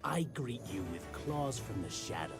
I greet you with claws from the shadow.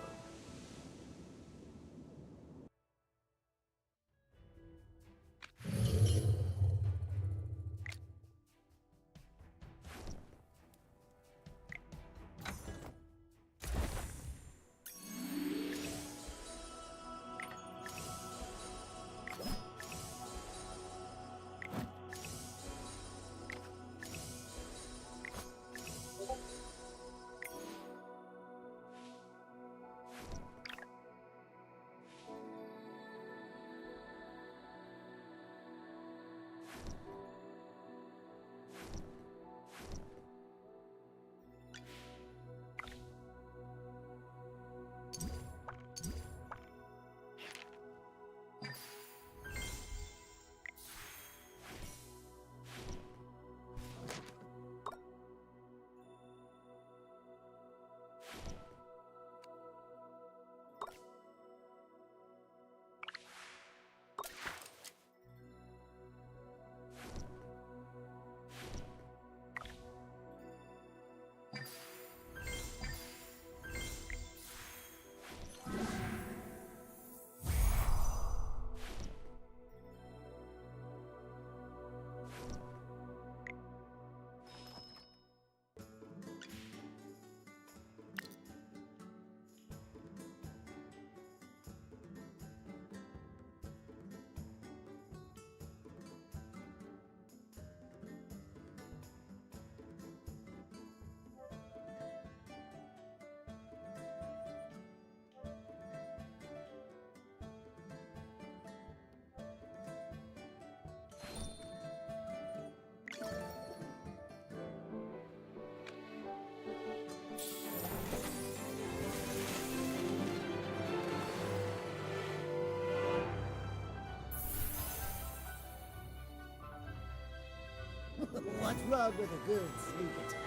What's wrong with a good sneak attack?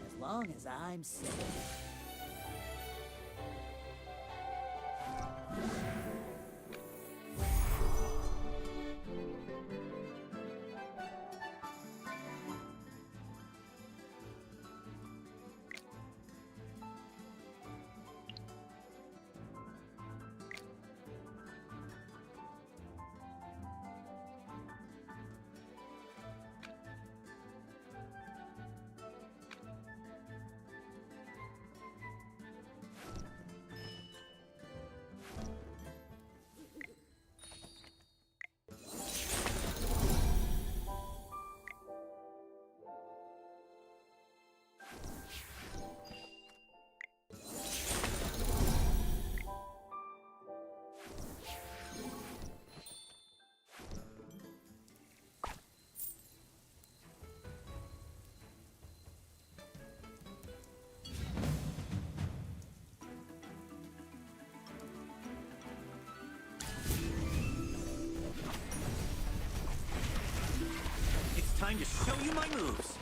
As long as I'm safe. Time to show you my moves.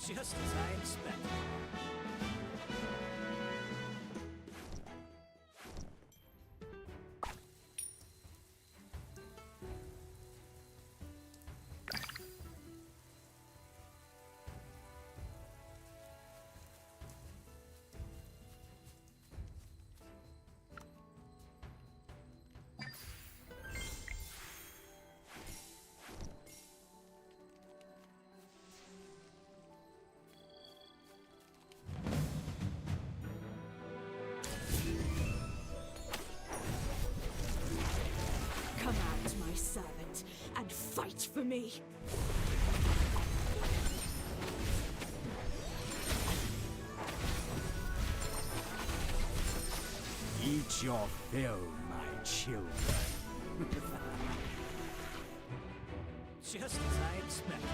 Just as I expected. me. Eat your fill, my children. Just as I expected.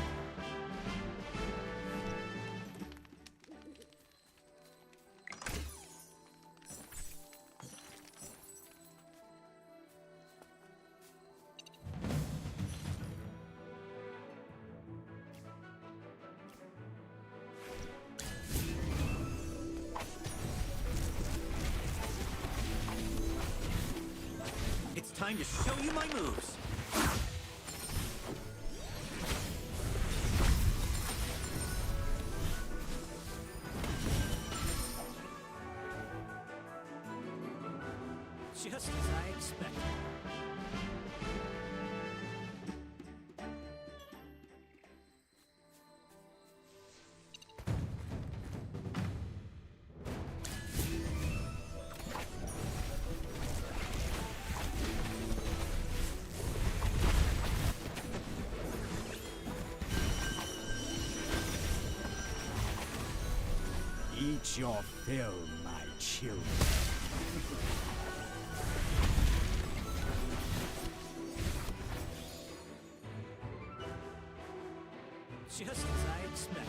It's time to show you my moves. Just as I expected. Eat your fill, my children. Just as I expected.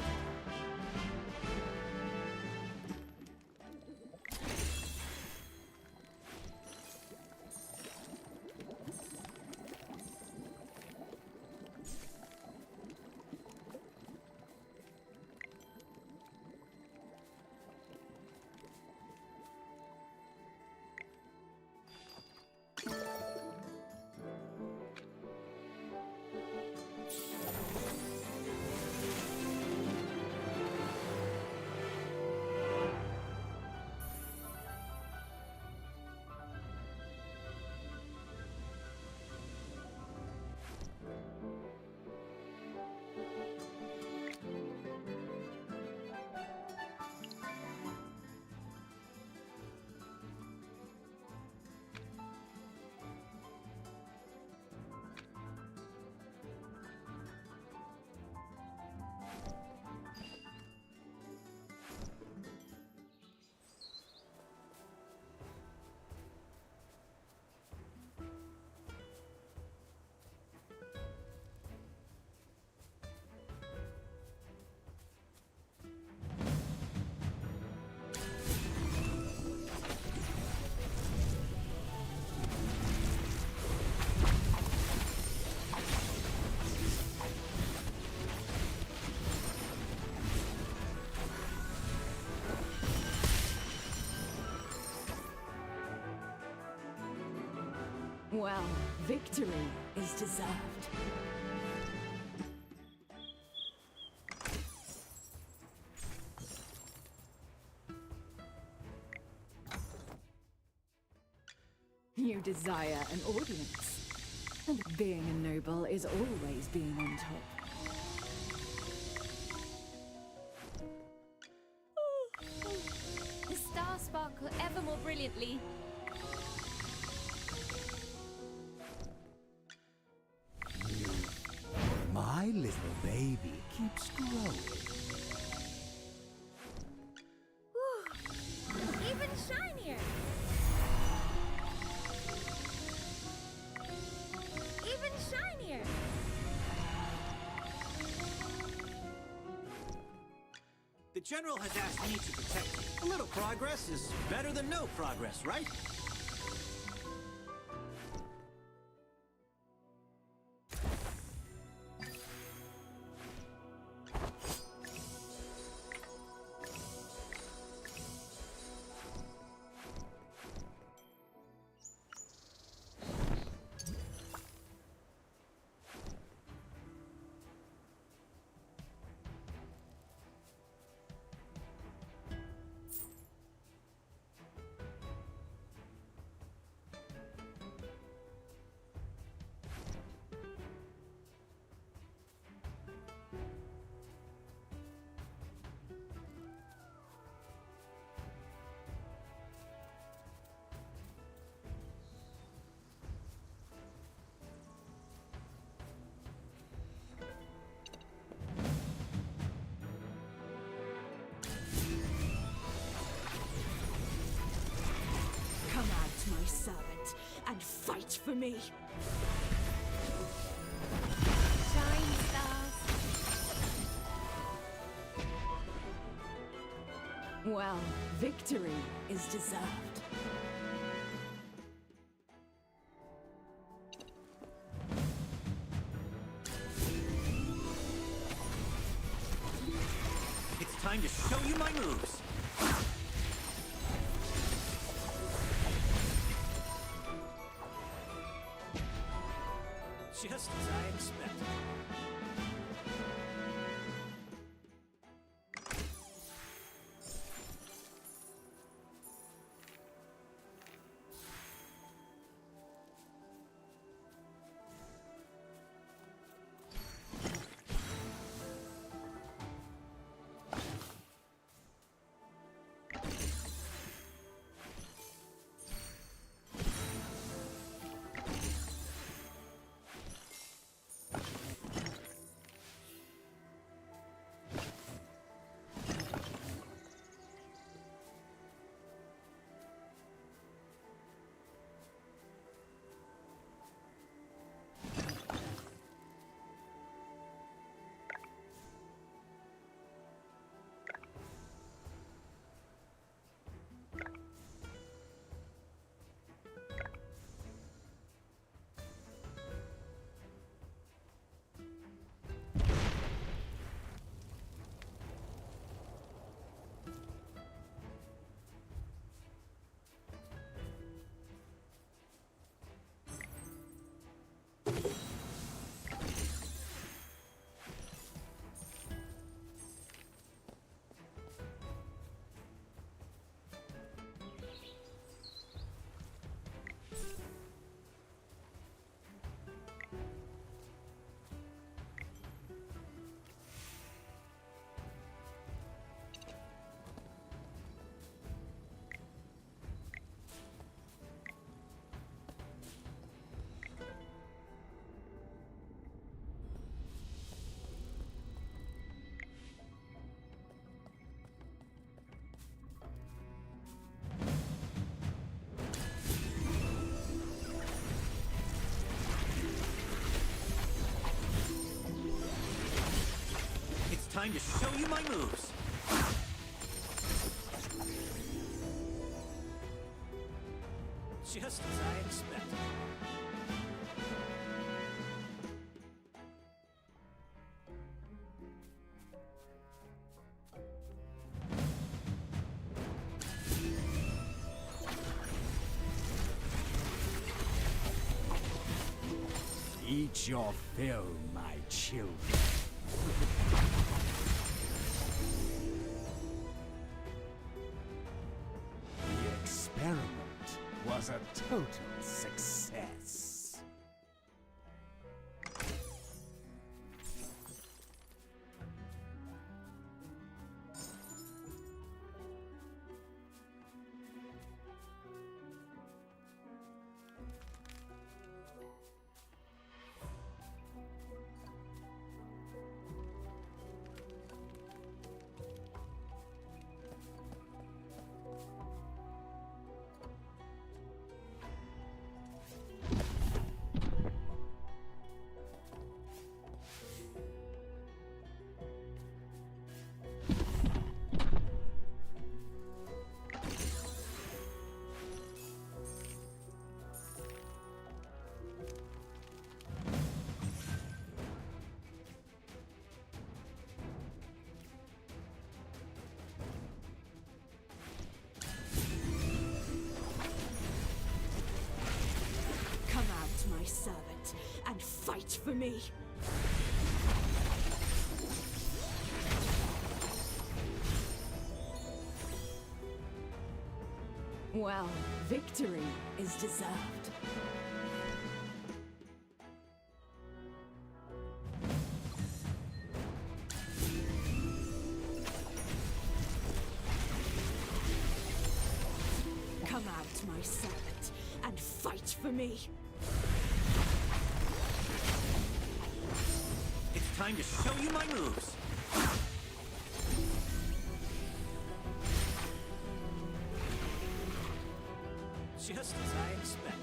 Well, victory is deserved. You desire an audience. And being a noble is always being on top. The stars sparkle ever more brilliantly. My little baby keeps growing. Even shinier. Even shinier. The General has asked me to protect you. A little progress is better than no progress, right? my servant and fight for me. Shine, stars. Well, victory is deserved. It's time to show you my moves. Just as I expected. Time to show you my moves. Just as I expected. Eat your fill, my children. The experiment was a total success. My servant and fight for me. Well, victory is deserved. Come out, my servant, and fight for me. It's time to show you my moves. Just as I expected.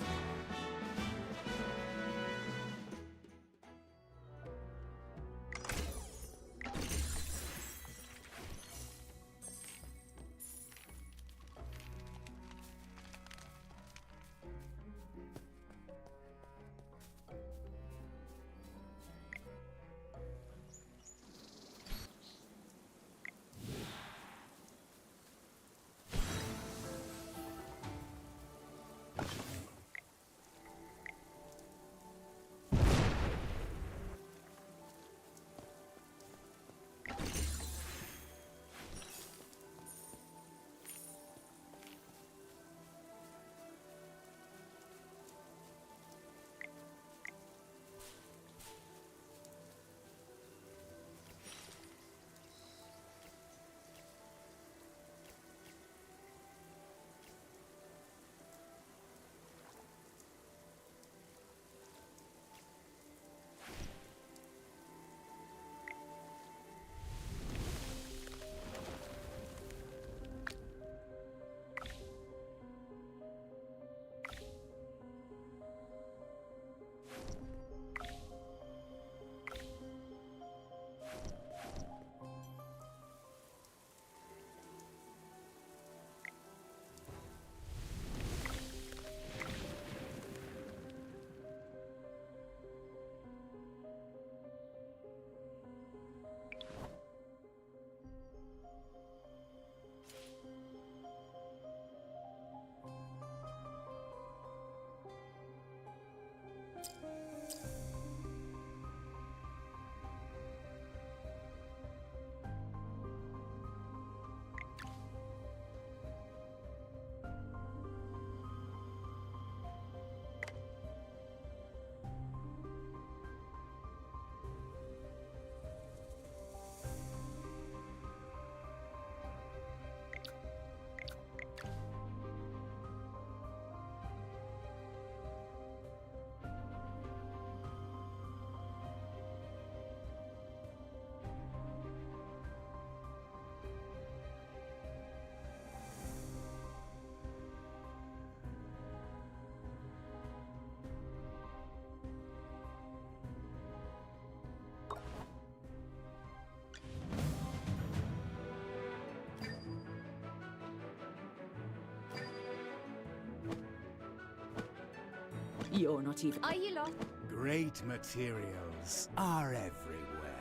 You're not even. Are you lot? Great materials are everywhere.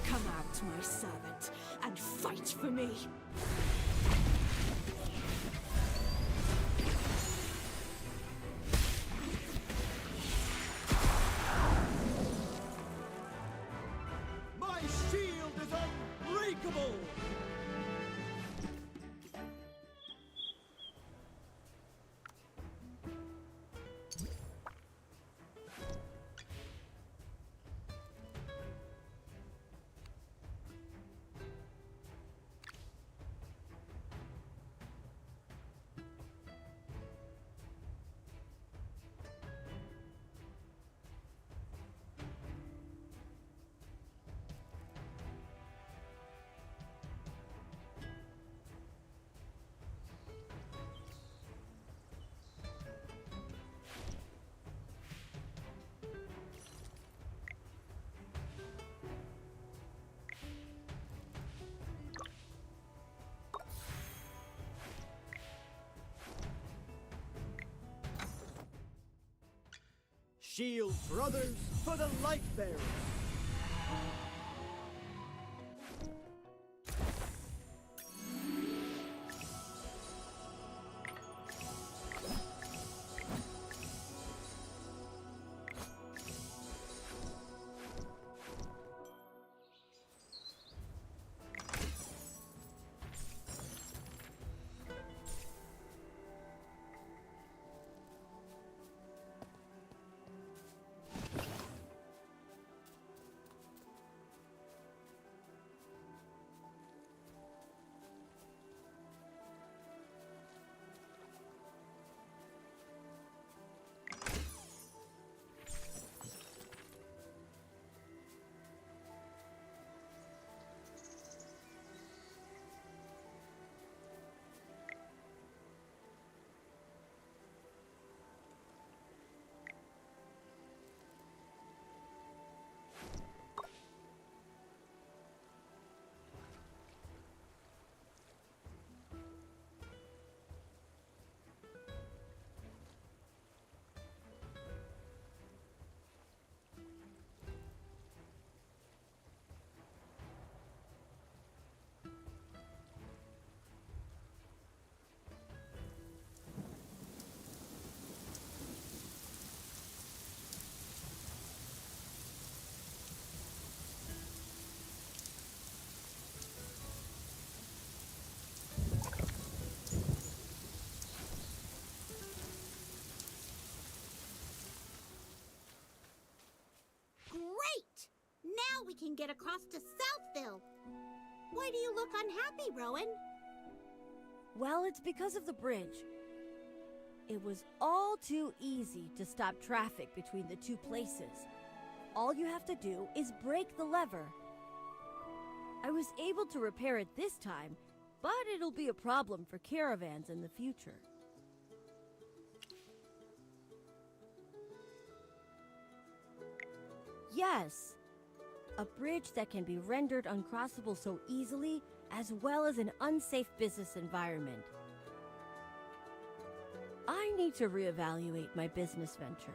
Come out, my servant, and fight for me. My shield is unbreakable! Shield brothers for the light bearers! can get across to Southville. Why do you look unhappy, Rowan? Well, it's because of the bridge. It was all too easy to stop traffic between the two places. All you have to do is break the lever. I was able to repair it this time, but it'll be a problem for caravans in the future. Yes, a bridge that can be rendered uncrossable so easily, as well as an unsafe business environment. I need to reevaluate my business venture.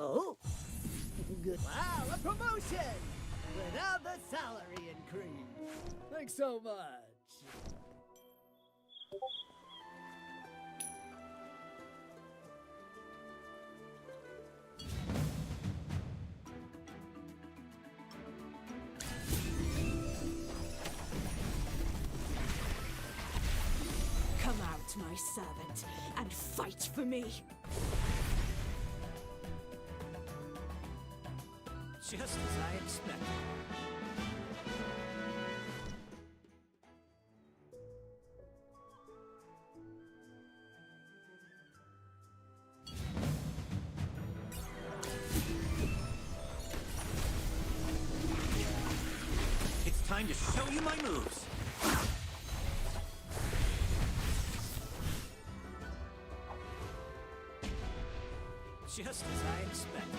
Oh, good. Wow, a promotion! Without the salary increase. Thanks so much. Come out, my servant, and fight for me. Just as I expected. It's time to show you my moves. Just as I expected.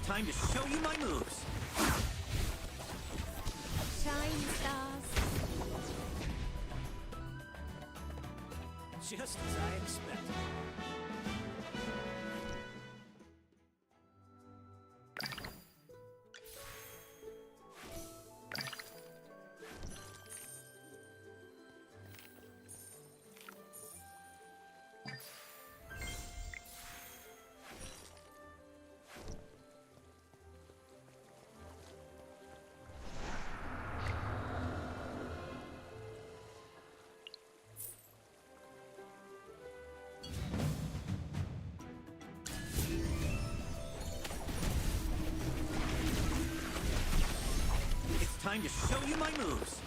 Time to show you my moves. Shine, stars. Just as I expected. Time to show you my moves.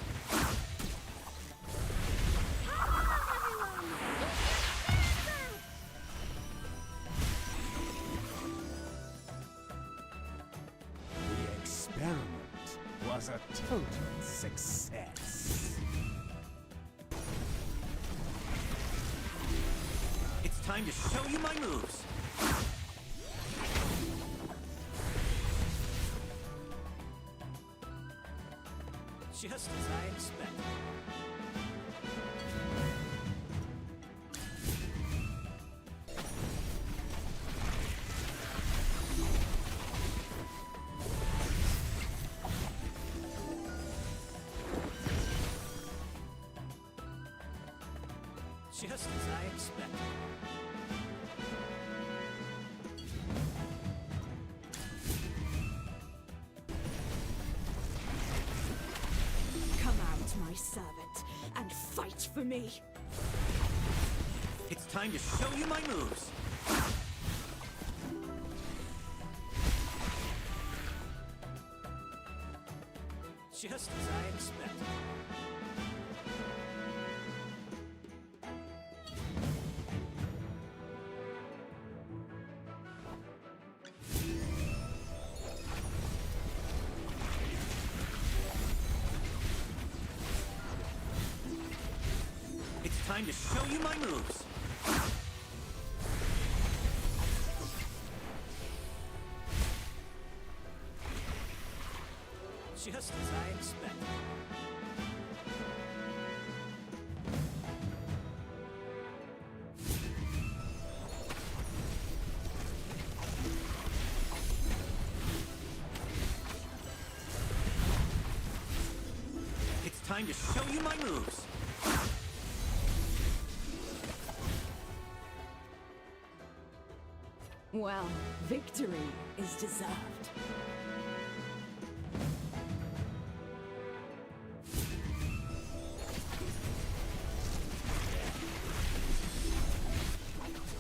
The experiment was a total success. It's time to show you my moves. Just as I expected. Just as I expected. My servant, and fight for me. It's time to show you my moves. Just as I expected. time to show you my moves. Just as I expected. It's time to show you my moves. Well, victory is deserved.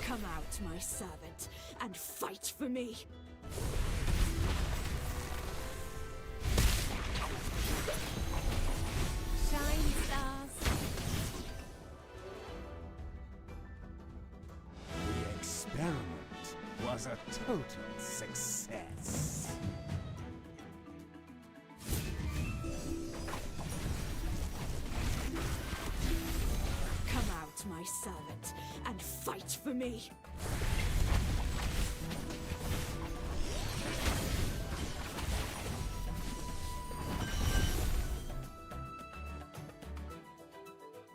Come out, my servant, and fight for me. Shine, stars. The experiment was a total success. Come out, my servant, and fight for me.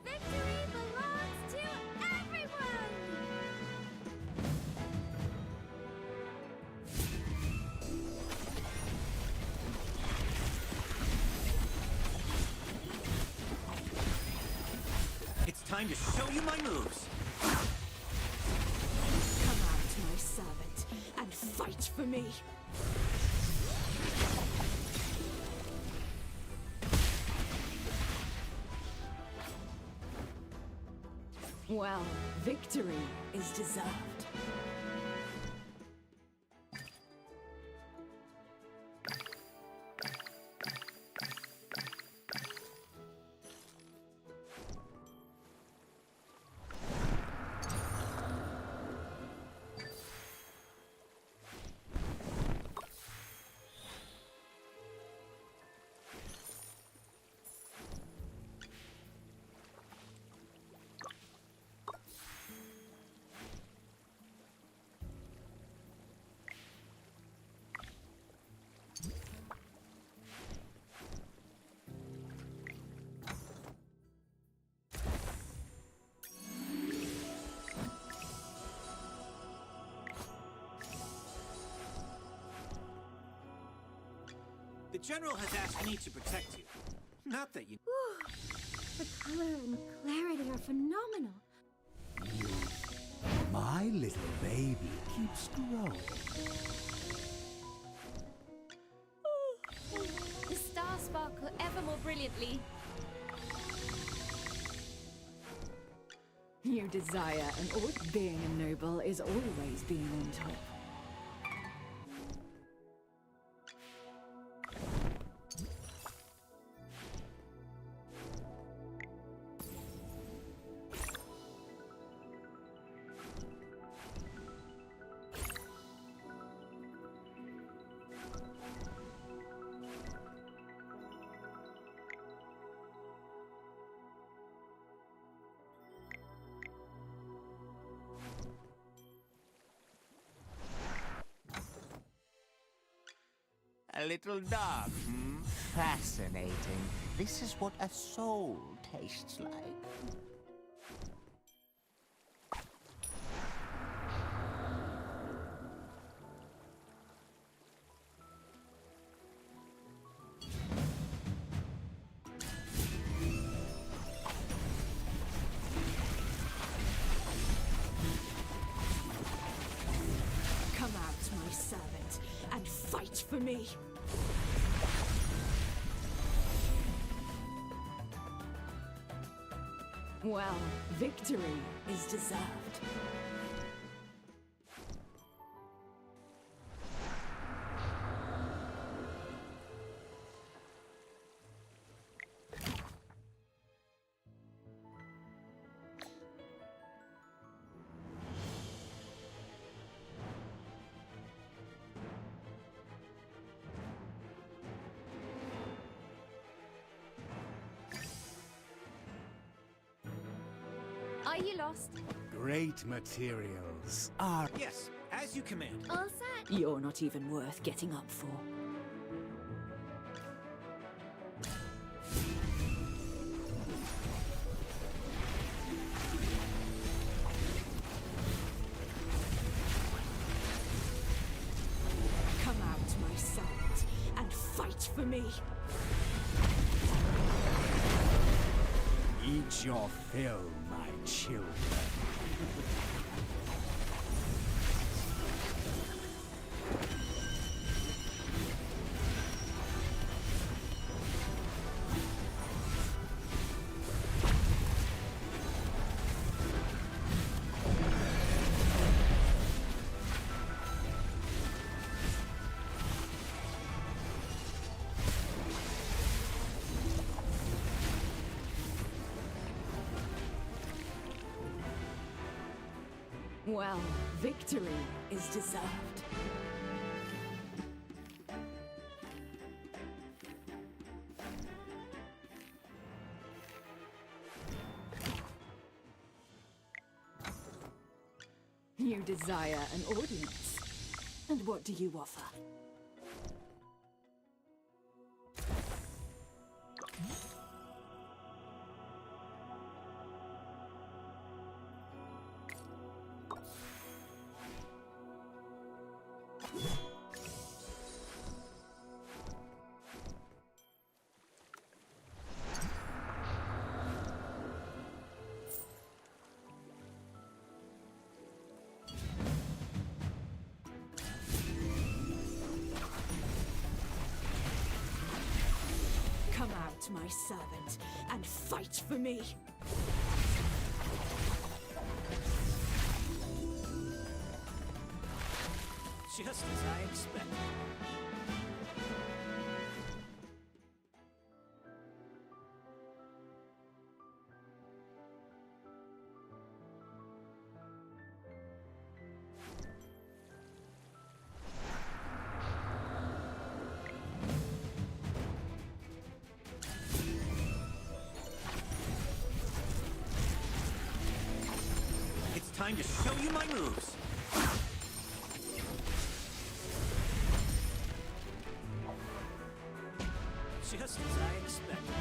Victory belongs to everyone! It's time to show you my moves. Come out, my servant, and fight for me. Well, victory is deserved. The General has asked me to protect you. Not that you... The color and clarity are phenomenal. My little baby keeps growing. The stars sparkle ever more brilliantly. You desire an order. Being a noble is always being on top. A little dog, hmm? Fascinating. This is what a soul tastes like. Come out, my servant, and fight for me. Well, victory is deserved. Are you lost? Great materials are... Yes, as you command. All set. You're not even worth getting up for. Come out, my servant, and fight for me. Eat your fill, my children. Well, victory is deserved. You desire an audience. And what do you offer? Come out, my servant, and fight for me. Just as I expected. It's time to show you my moves. Just as I expected.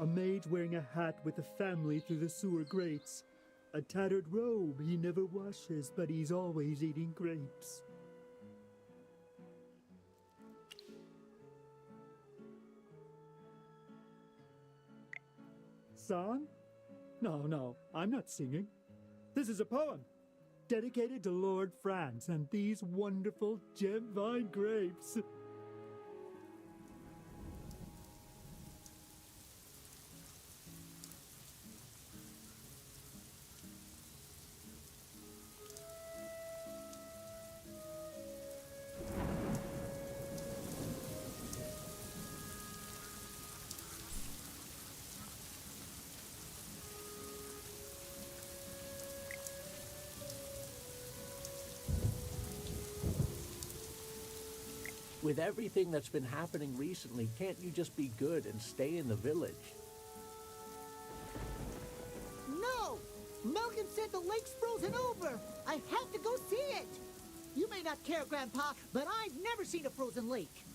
A mage wearing a hat with a family through the sewer grates. A tattered robe he never washes, but he's always eating grapes. Song? No, I'm not singing. This is a poem dedicated to Lord France and these wonderful gem vine grapes. With everything that's been happening recently, can't you just be good and stay in the village? No! Malcolm said the lake's frozen over. I have to go see it. You may not care, Grandpa, but I've never seen a frozen lake.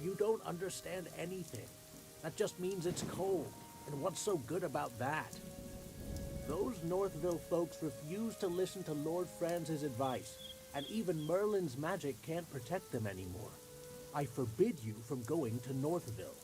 You don't understand anything. That just means it's cold. And what's so good about that? Those Northville folks refuse to listen to Lord Franz's advice. And even Merlin's magic can't protect them anymore. I forbid you from going to Northville.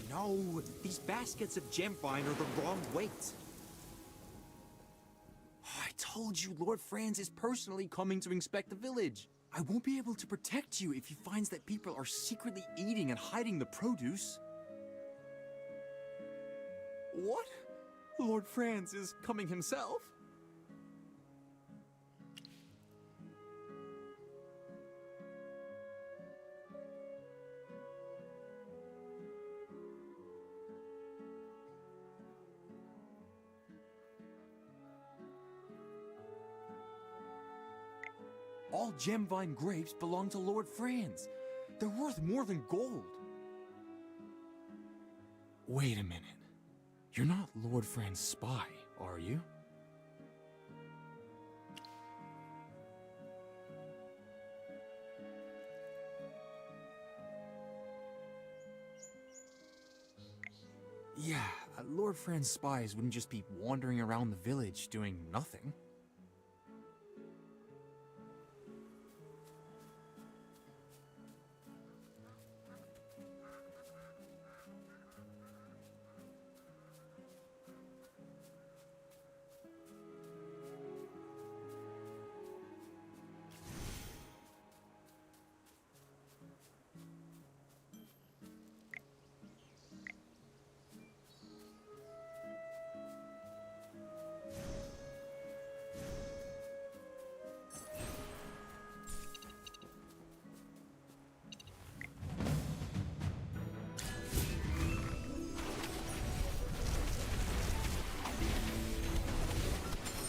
No, these baskets of gem vine are the wrong weight. I told you Lord Franz is personally coming to inspect the village. I won't be able to protect you if he finds that people are secretly eating and hiding the produce. What? Lord Franz is coming himself? All gem vine grapes belong to Lord Franz. They're worth more than gold. Wait a minute. You're not Lord Franz's spy, are you? Yeah, Lord Franz's spies wouldn't just be wandering around the village doing nothing.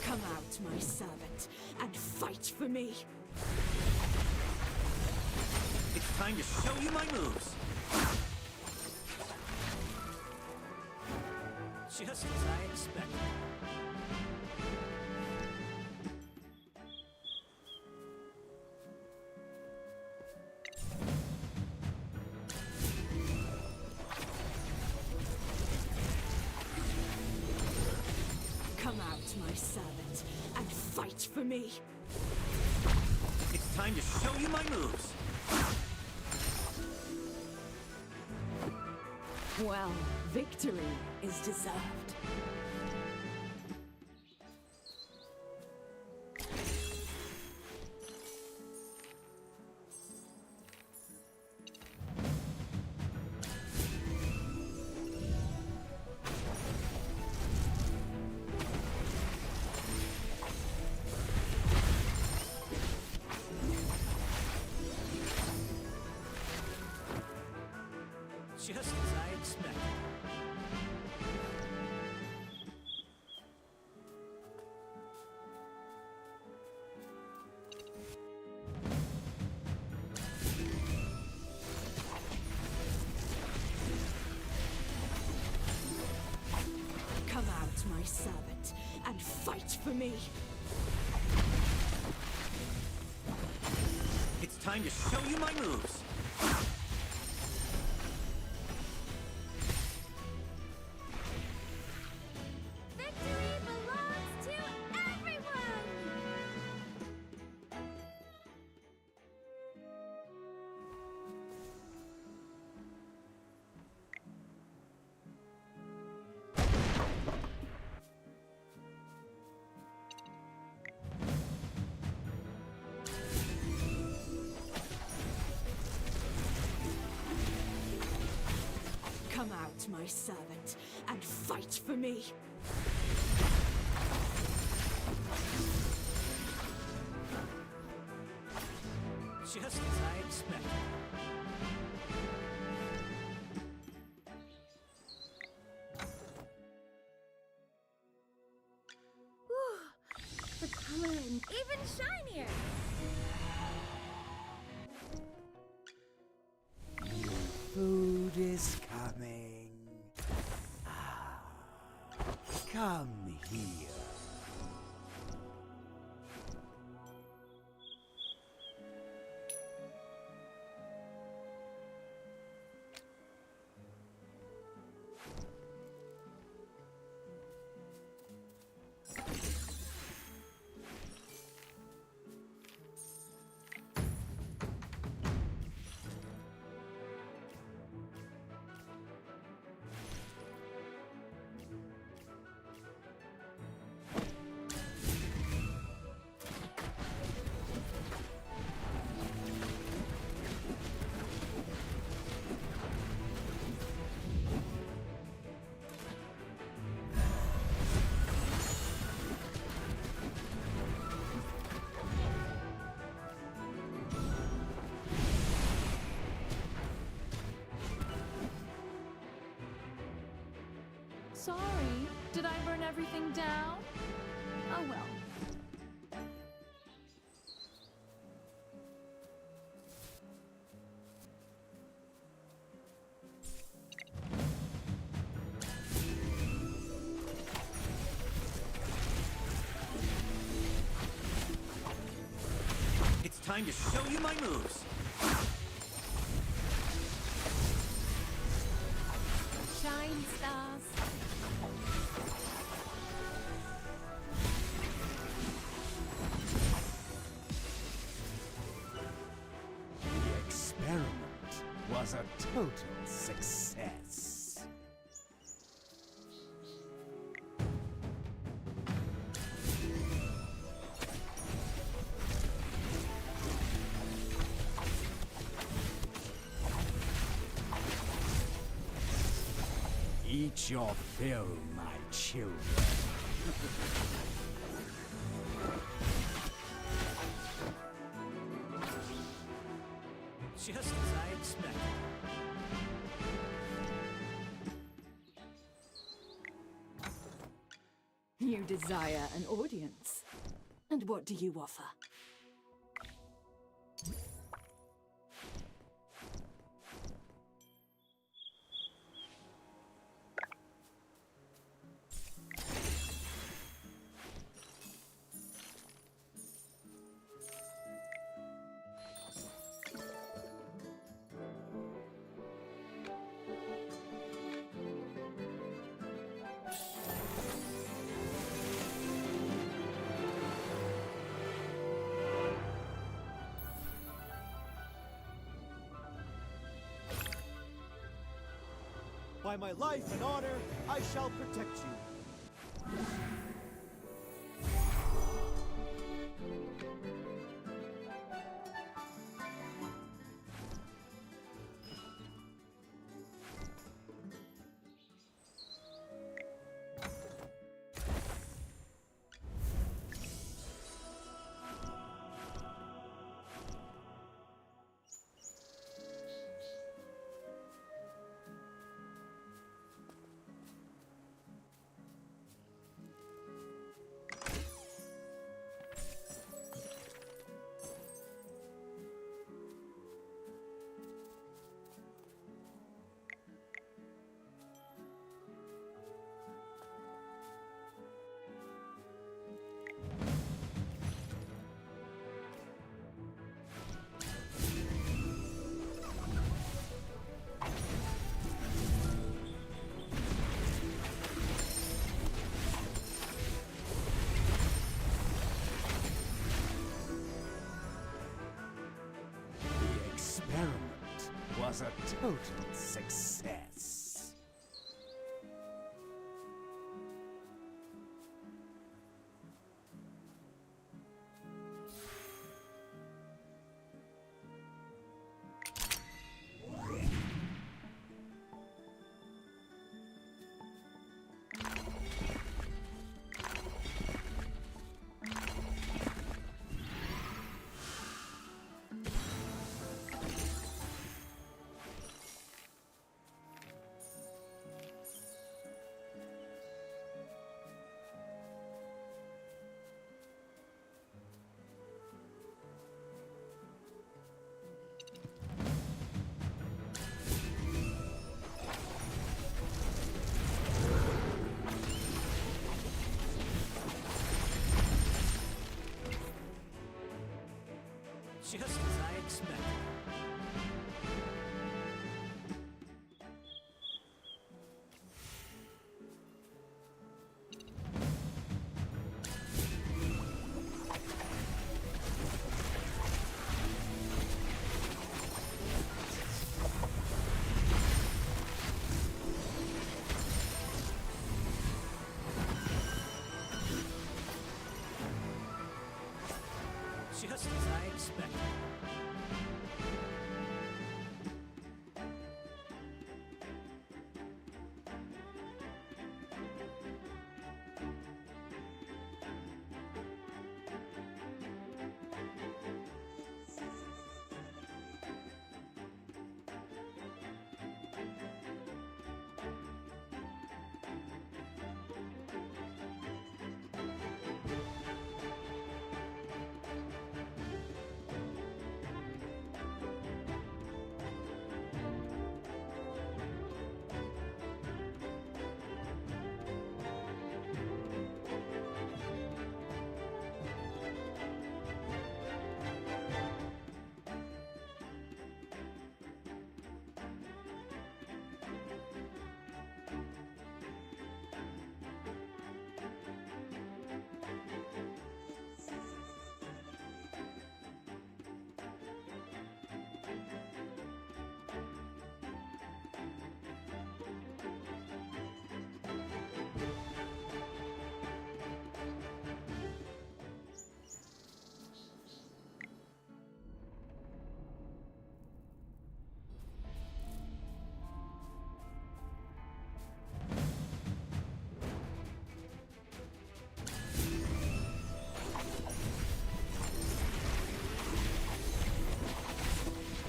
Come out, my servant, and fight for me. It's time to show you my moves. Just as I expected. Come out, my servant, and fight for me. It's time to show you my moves. Well, victory is deserved. Just as I expected. servant and fight for me. It's time to show you my moves. Victory belongs to everyone! Come out, my servant, and fight for me. Just as I expected. The coloring, even shinier! Food is coming. Come here. Sorry, did I burn everything down? Oh well. It's time to show you my moves. Shine, stars. The experiment was a total success. Eat your fill, my children. Just as I expected. You desire an audience. And what do you offer? By my life and honor, I shall protect you. experiment was a total success. Just as I expected. Just as I expected.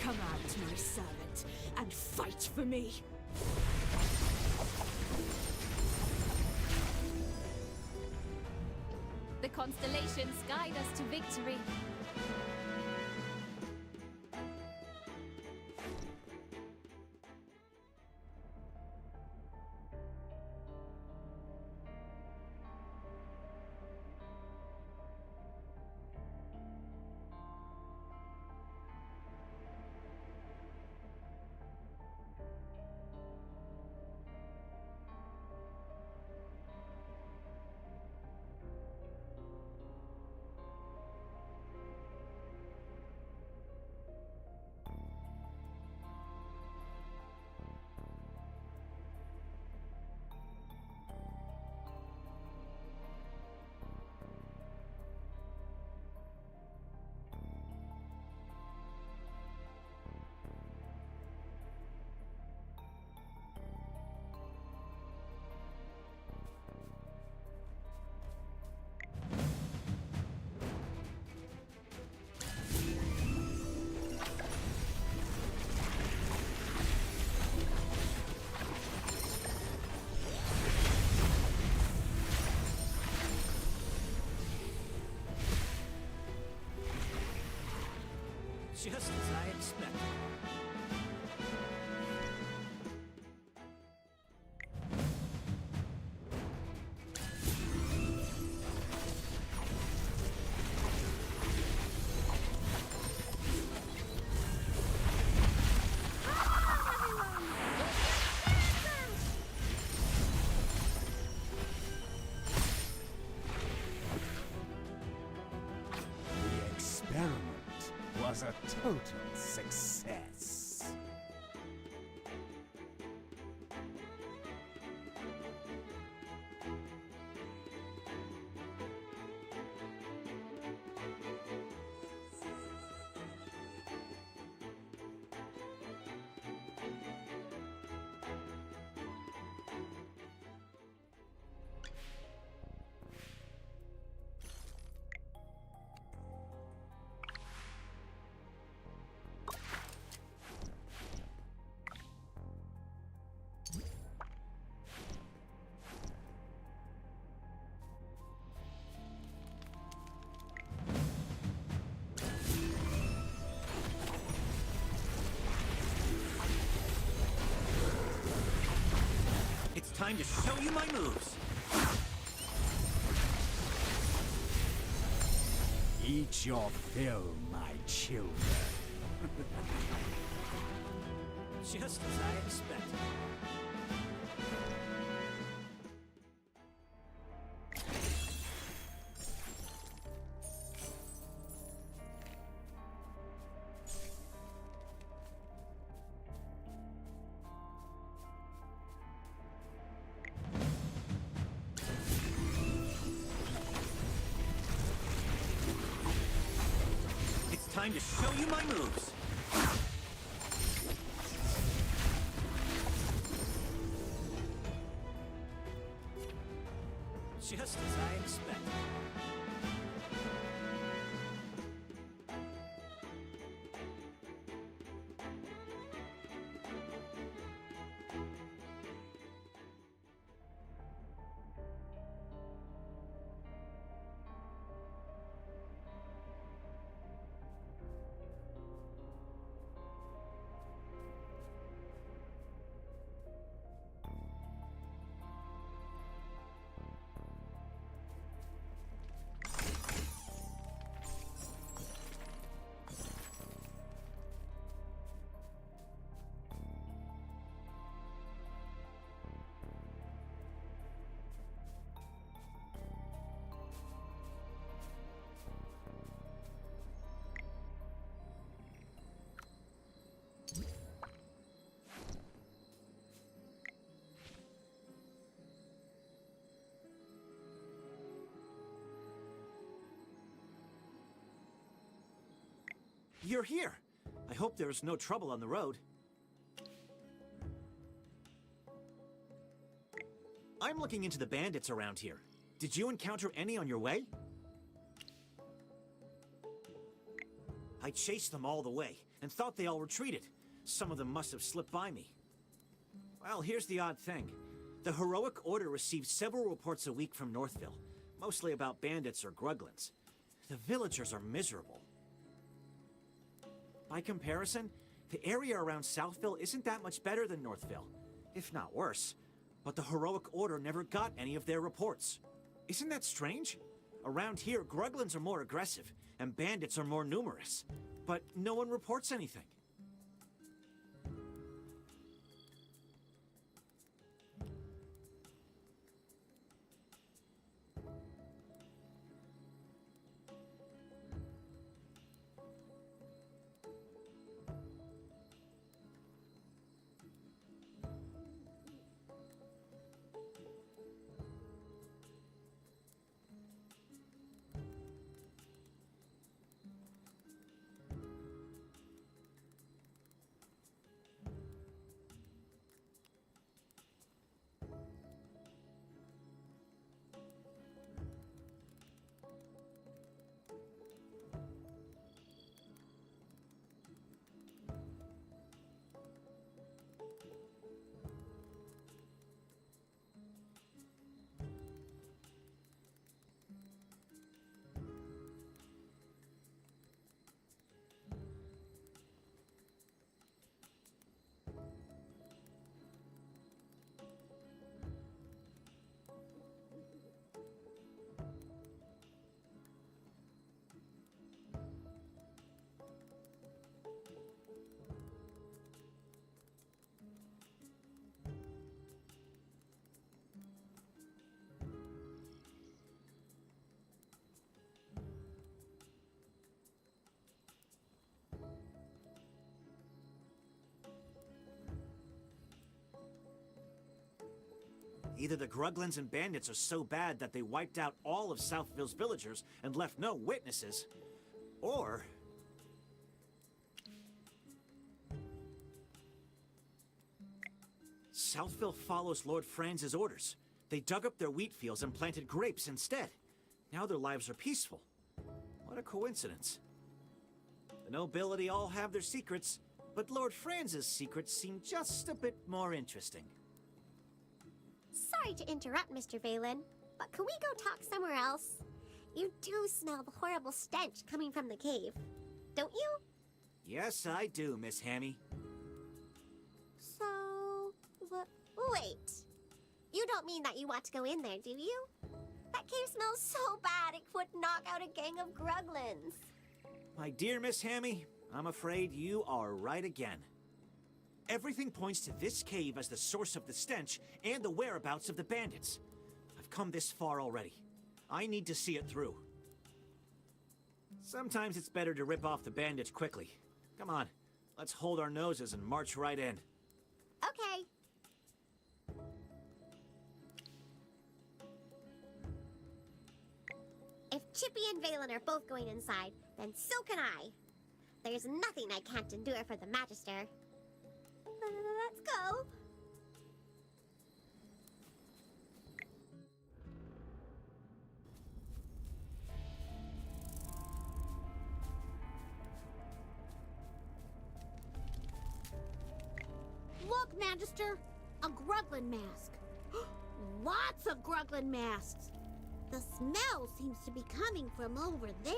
Come out, my servant, and fight for me. The constellations guide us to victory. Just as I expected. The experiment was was a total success. It's time to show you my moves. Eat your fill, my children. Just as I expected. Time to show you my moves. Just as I expected. You're here. I hope there's no trouble on the road. I'm looking into the bandits around here. Did you encounter any on your way? I chased them all the way and thought they all retreated. Some of them must have slipped by me. Well, here's the odd thing. The Heroic Order receives several reports a week from Northville, mostly about bandits or gruglins. The villagers are miserable. By comparison, the area around Southville isn't that much better than Northville, if not worse. But the Heroic Order never got any of their reports. Isn't that strange? Around here, gruglins are more aggressive, and bandits are more numerous. But no one reports anything. Either the Gruglins and bandits are so bad that they wiped out all of Southville's villagers and left no witnesses, or... Southville follows Lord Franz's orders. They dug up their wheat fields and planted grapes instead. Now their lives are peaceful. What a coincidence. The nobility all have their secrets, but Lord Franz's secrets seem just a bit more interesting. Sorry to interrupt, Mr. Valen, but can we go talk somewhere else? You do smell the horrible stench coming from the cave, don't you? Yes, I do, Miss Hammy. So... wait. You don't mean that you want to go in there, do you? That cave smells so bad it would knock out a gang of Gruglins. My dear Miss Hammy, I'm afraid you are right again. Everything points to this cave as the source of the stench and the whereabouts of the bandits. I've come this far already. I need to see it through. Sometimes it's better to rip off the bandits quickly. Come on, let's hold our noses and march right in. Okay. If Chippy and Valen are both going inside, then so can I. There's nothing I can't endure for the Magister. Let's go. Look, Magister! A Gruglin mask. Lots of Gruglin masks. The smell seems to be coming from over there.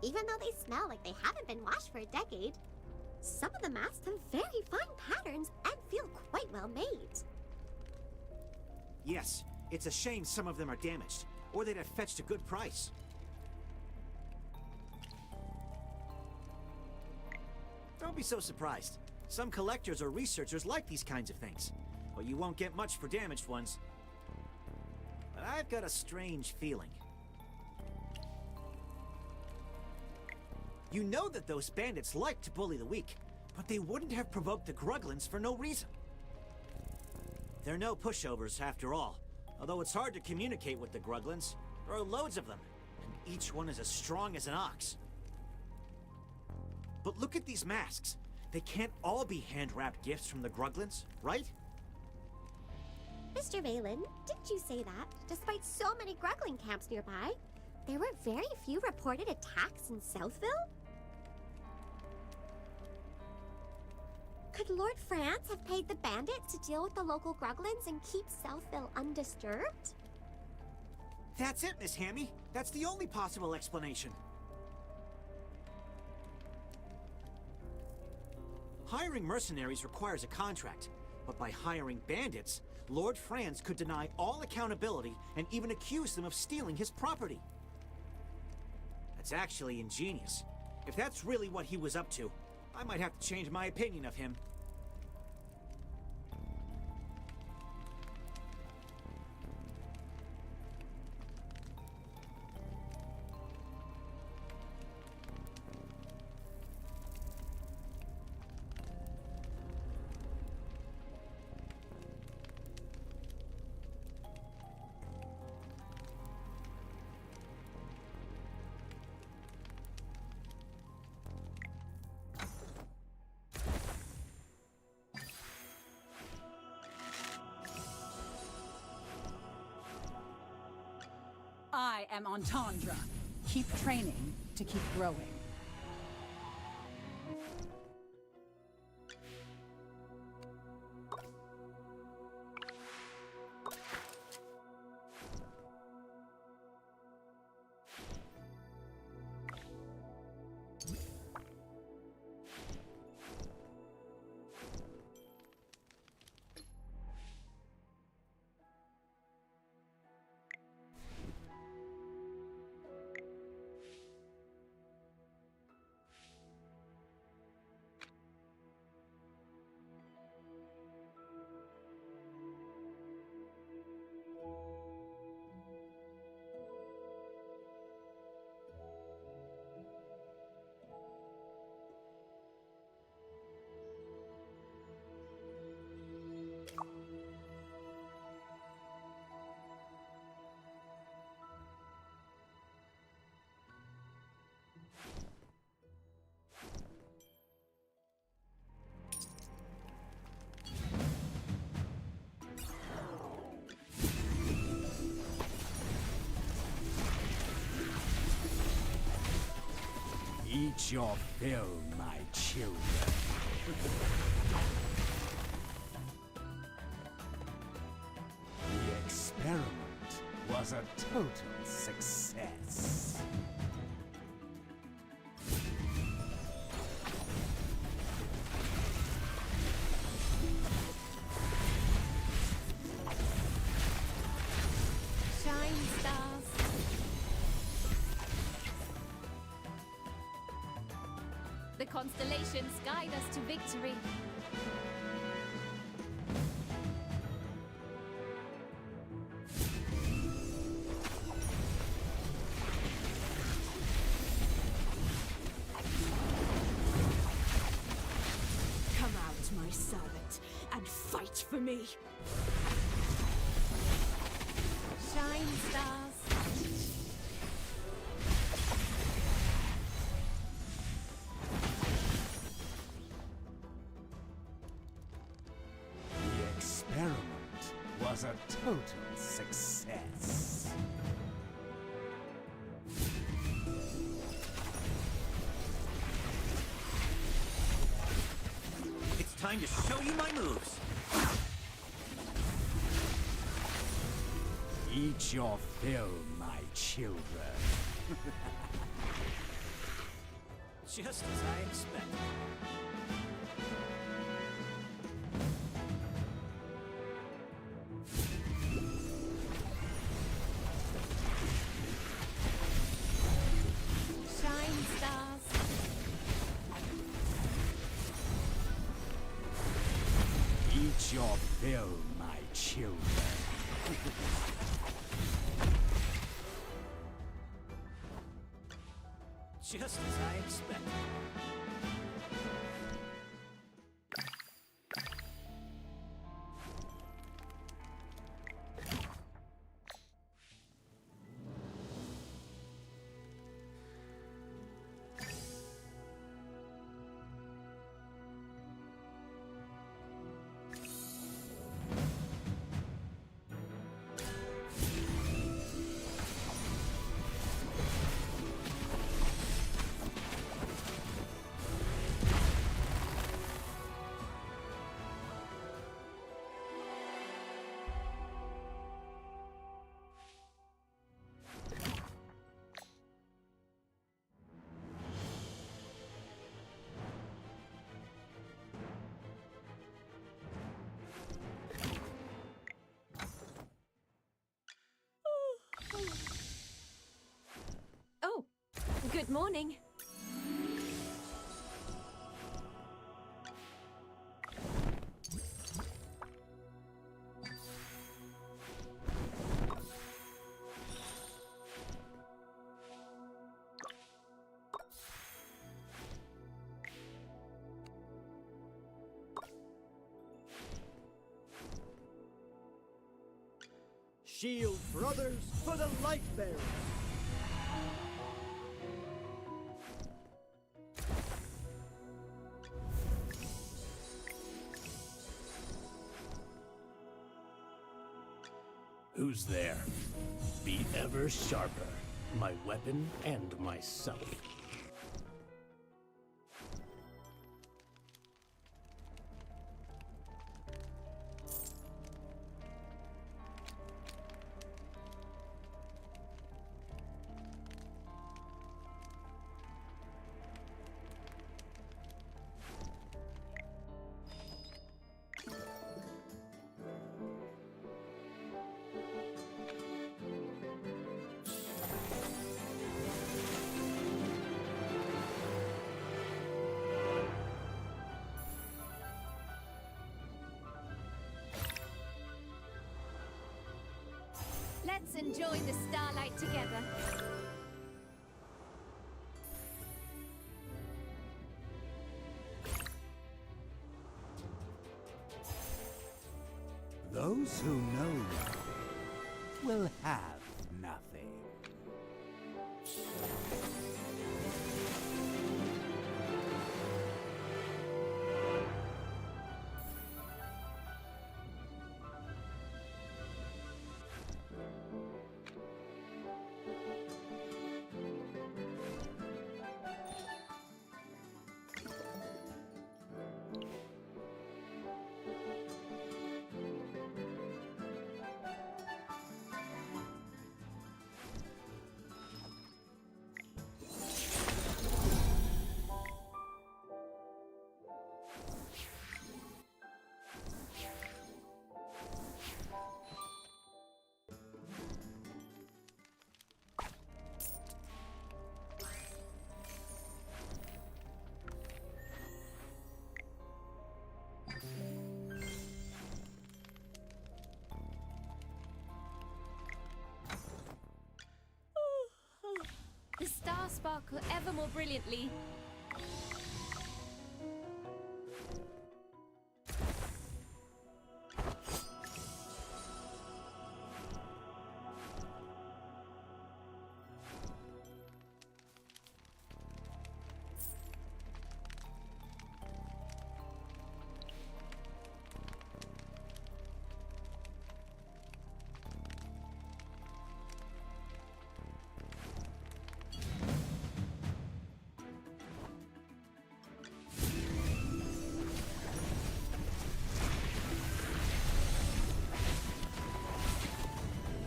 Even though they smell like they haven't been washed for a decade, some of the masks have very fine patterns and feel quite well made. Yes, it's a shame some of them are damaged, or they'd have fetched a good price. Don't be so surprised. Some collectors or researchers like these kinds of things, but you won't get much for damaged ones. But I've got a strange feeling. You know that those bandits like to bully the weak, but they wouldn't have provoked the Gruglins for no reason. They're no pushovers, after all. Although it's hard to communicate with the Gruglins. There are loads of them, and each one is as strong as an ox. But look at these masks. They can't all be hand-wrapped gifts from the Gruglins, right? Mr. Valen, didn't you say that, despite so many Gruglin camps nearby, there were very few reported attacks in Southville? Could Lord Franz have paid the bandits to deal with the local Gruglins and keep Southville undisturbed? That's it, Miss Hammy. That's the only possible explanation. Hiring mercenaries requires a contract, but by hiring bandits, Lord Franz could deny all accountability and even accuse them of stealing his property. That's actually ingenious. If that's really what he was up to, I might have to change my opinion of him. I am Entendre. Keep training to keep growing. Eat your fill, my children. The experiment was a total success. Shine stars. The constellations guide us to victory. Come out, my servant, and fight for me. Shine stars. The experiment was a total success. It's time to show you my moves. Eat your fill, my children. Just as I expected. Shine stars. Eat your fill, my children. Just as I expected. Oh, good morning. Shield for others, for the light bearers. Who's there? Be ever sharper, my weapon and myself. Let's enjoy the starlight together. Those who know will have nothing. The stars sparkle ever more brilliantly.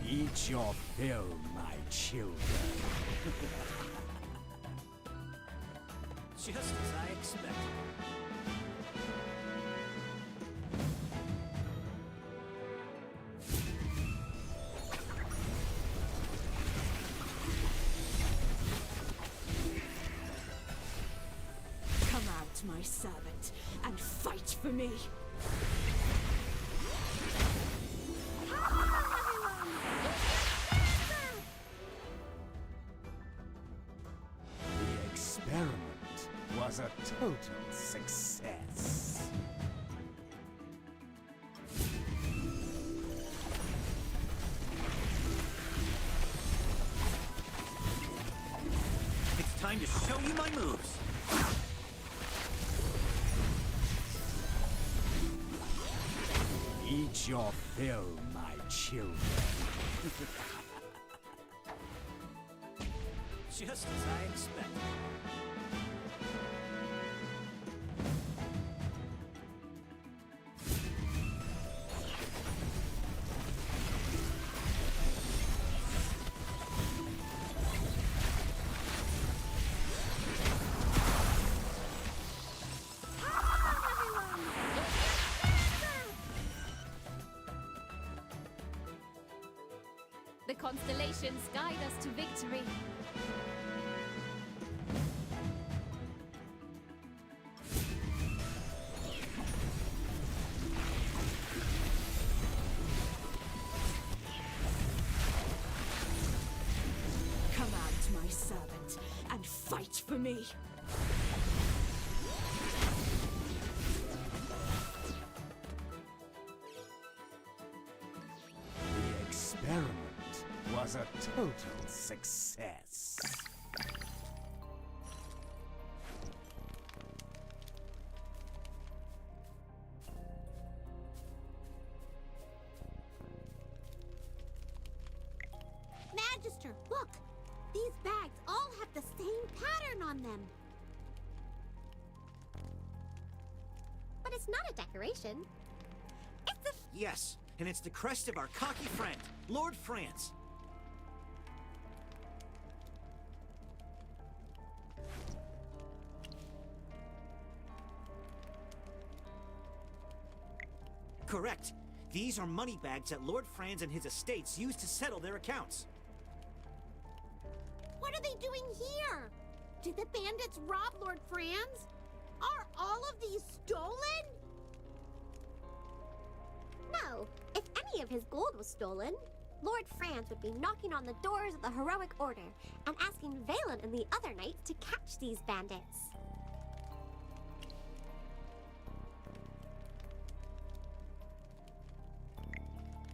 Eat your fill, my children. Just as I expected. Come out, my servant, and fight for me. The experiment was a total success. It's time to show you my moves. Eat your fill, my children. Just as I expected. The constellations guide us to victory. Come out, my servant, and fight for me. The experiment was a total success. Magister, look! These bags all have the same pattern on them. But it's not a decoration. It's a... Yes, and it's the crest of our cocky friend, Lord France. Correct. These are money bags that Lord Franz and his estates use to settle their accounts. What are they doing here? Did the bandits rob Lord Franz? Are all of these stolen? No. If any of his gold was stolen, Lord Franz would be knocking on the doors of the Heroic Order and asking Valen and the other knights to catch these bandits.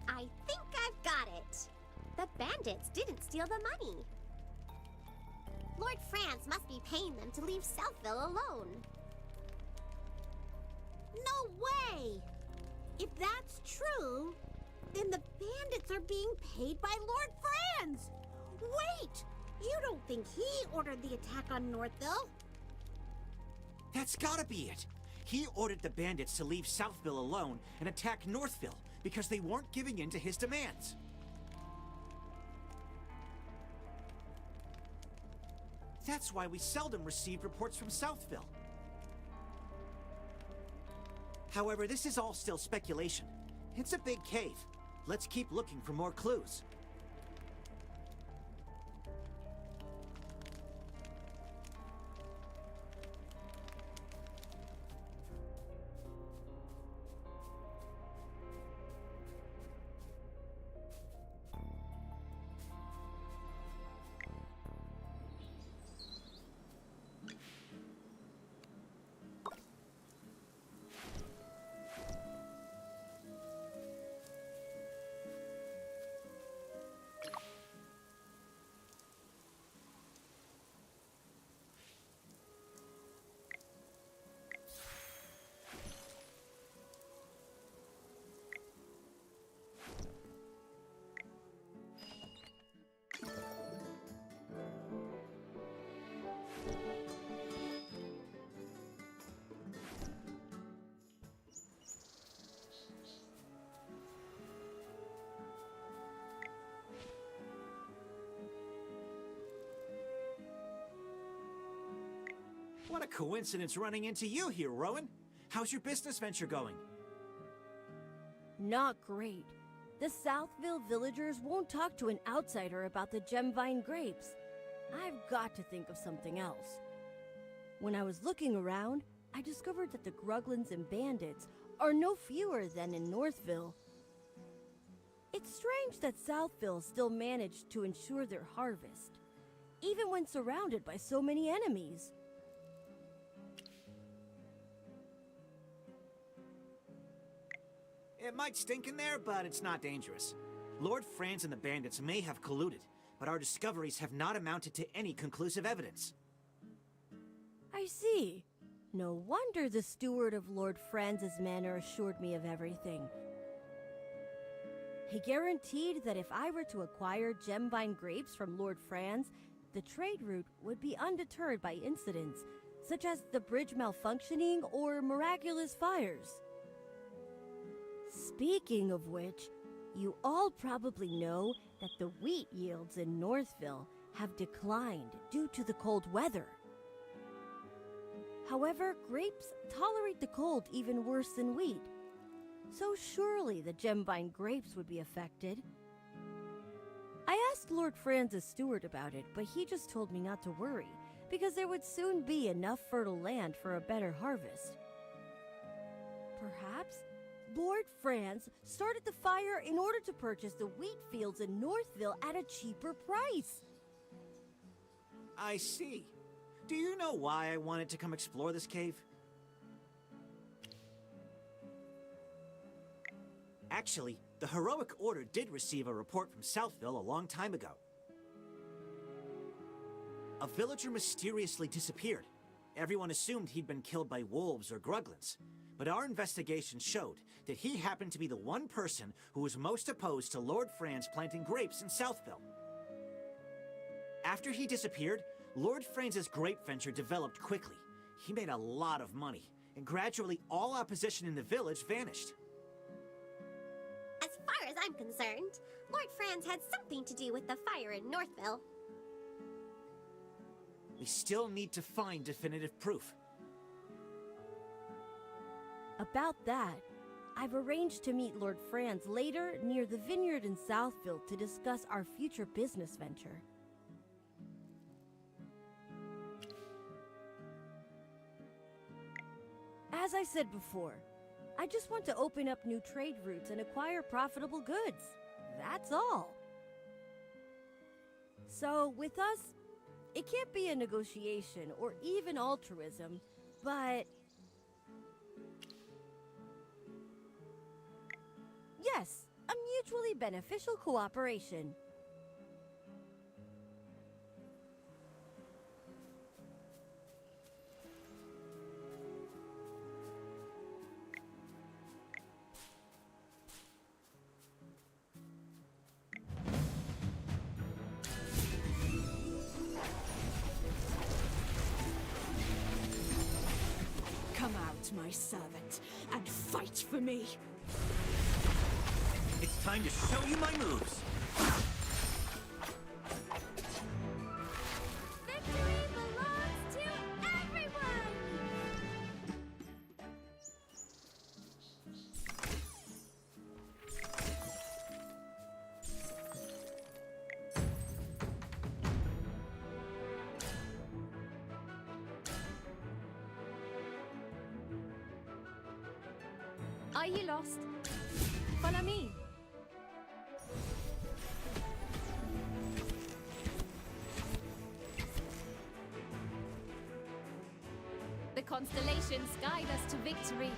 I think I've got it. The bandits didn't steal the money. Lord Franz must be paying them to leave Southville alone. No way! If that's true, then the bandits are being paid by Lord Franz! Wait! You don't think he ordered the attack on Northville? That's gotta be it. He ordered the bandits to leave Southville alone and attack Northville because they weren't giving in to his demands. That's why we seldom receive reports from Southville. However, this is all still speculation. It's a big cave. Let's keep looking for more clues. What a coincidence running into you here, Rowan. How's your business venture going? Not great. The Southville villagers won't talk to an outsider about the Gemvine grapes. I've got to think of something else. When I was looking around, I discovered that the Gruglins and bandits are no fewer than in Northville. It's strange that Southville still managed to ensure their harvest, even when surrounded by so many enemies. It might stink in there, but it's not dangerous. Lord Franz and the bandits may have colluded, but our discoveries have not amounted to any conclusive evidence. I see. No wonder the steward of Lord Franz's manor assured me of everything. He guaranteed that if I were to acquire Gemvine grapes from Lord Franz, the trade route would be undeterred by incidents, such as the bridge malfunctioning or miraculous fires. Speaking of which, you all probably know that the wheat yields in Northville have declined due to the cold weather. However, grapes tolerate the cold even worse than wheat, so surely the Gemvine grapes would be affected. I asked Lord Franz's steward about it, but he just told me not to worry, because there would soon be enough fertile land for a better harvest. Perhaps Lord Franz started the fire in order to purchase the wheat fields in Northville at a cheaper price. I see. Do you know why I wanted to come explore this cave? Actually, the Heroic Order did receive a report from Southville a long time ago. A villager mysteriously disappeared. Everyone assumed he'd been killed by wolves or Gruglins, but our investigation showed that he happened to be the one person who was most opposed to Lord Franz planting grapes in Southville. After he disappeared, Lord Franz's grape venture developed quickly. He made a lot of money, and gradually all opposition in the village vanished. As far as I'm concerned, Lord Franz had something to do with the fire in Northville. We still need to find definitive proof. About that, I've arranged to meet Lord Franz later near the vineyard in Southville to discuss our future business venture. As I said before, I just want to open up new trade routes and acquire profitable goods. That's all. So, with us, it can't be a negotiation or even altruism, but yes, a mutually beneficial cooperation. Come out, my servant, and fight for me. It's time to show you my moves. Victory belongs to everyone! Are you lost? Follow me. The constellations guide us to victory.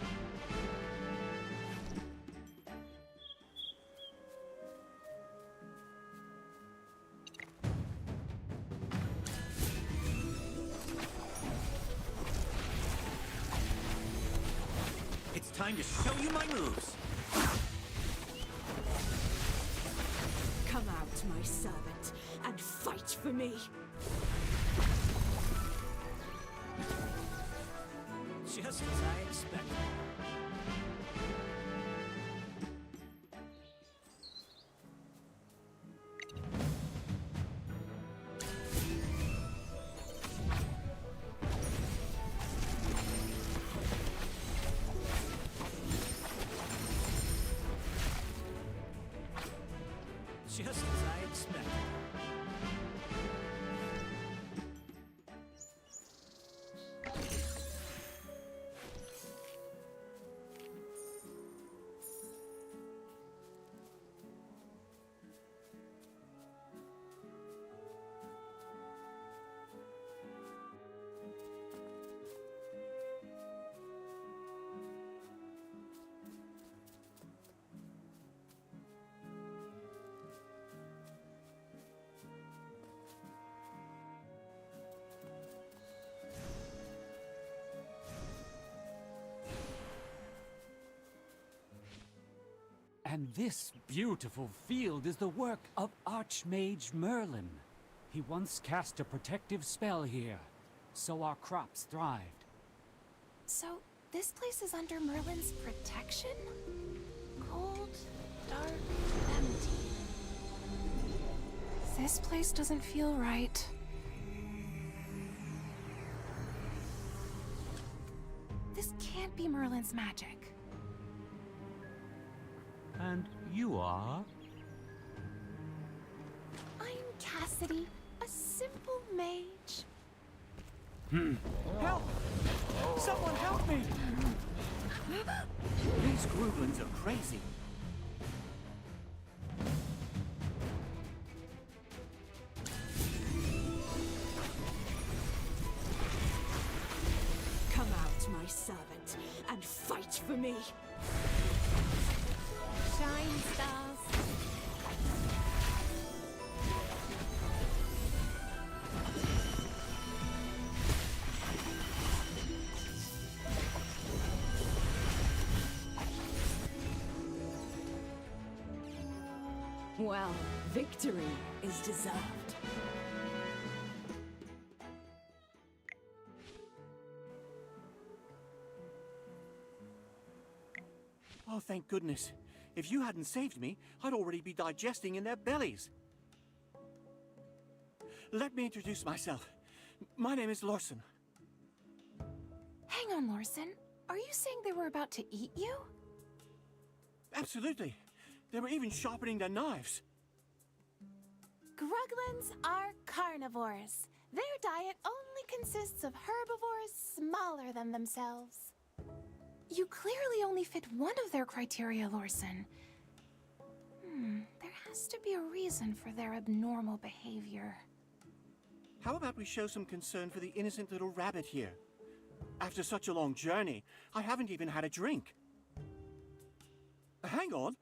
It's time to show you my moves. Come out, my servant, and fight for me. Just as I expected. Just as I expected. And this beautiful field is the work of Archmage Merlin. He once cast a protective spell here, so our crops thrived. So, this place is under Merlin's protection? Cold, dark, empty. This place doesn't feel right. This can't be Merlin's magic. And you are? I'm Cassidy, a simple mage. Help! Someone help me! These Grublins are crazy. Come out, my servant, and fight for me. Shine, stars. Well, victory is deserved. Oh, thank goodness. If you hadn't saved me, I'd already be digesting in their bellies. Let me introduce myself. My name is Lorson. Hang on, Lorson. Are you saying they were about to eat you? Absolutely. They were even sharpening their knives. Gruglins are carnivores. Their diet only consists of herbivores smaller than themselves. You clearly only fit one of their criteria, Lorson. There has to be a reason for their abnormal behavior. How about we show some concern for the innocent little rabbit here? After such a long journey, I haven't even had a drink. Hang on.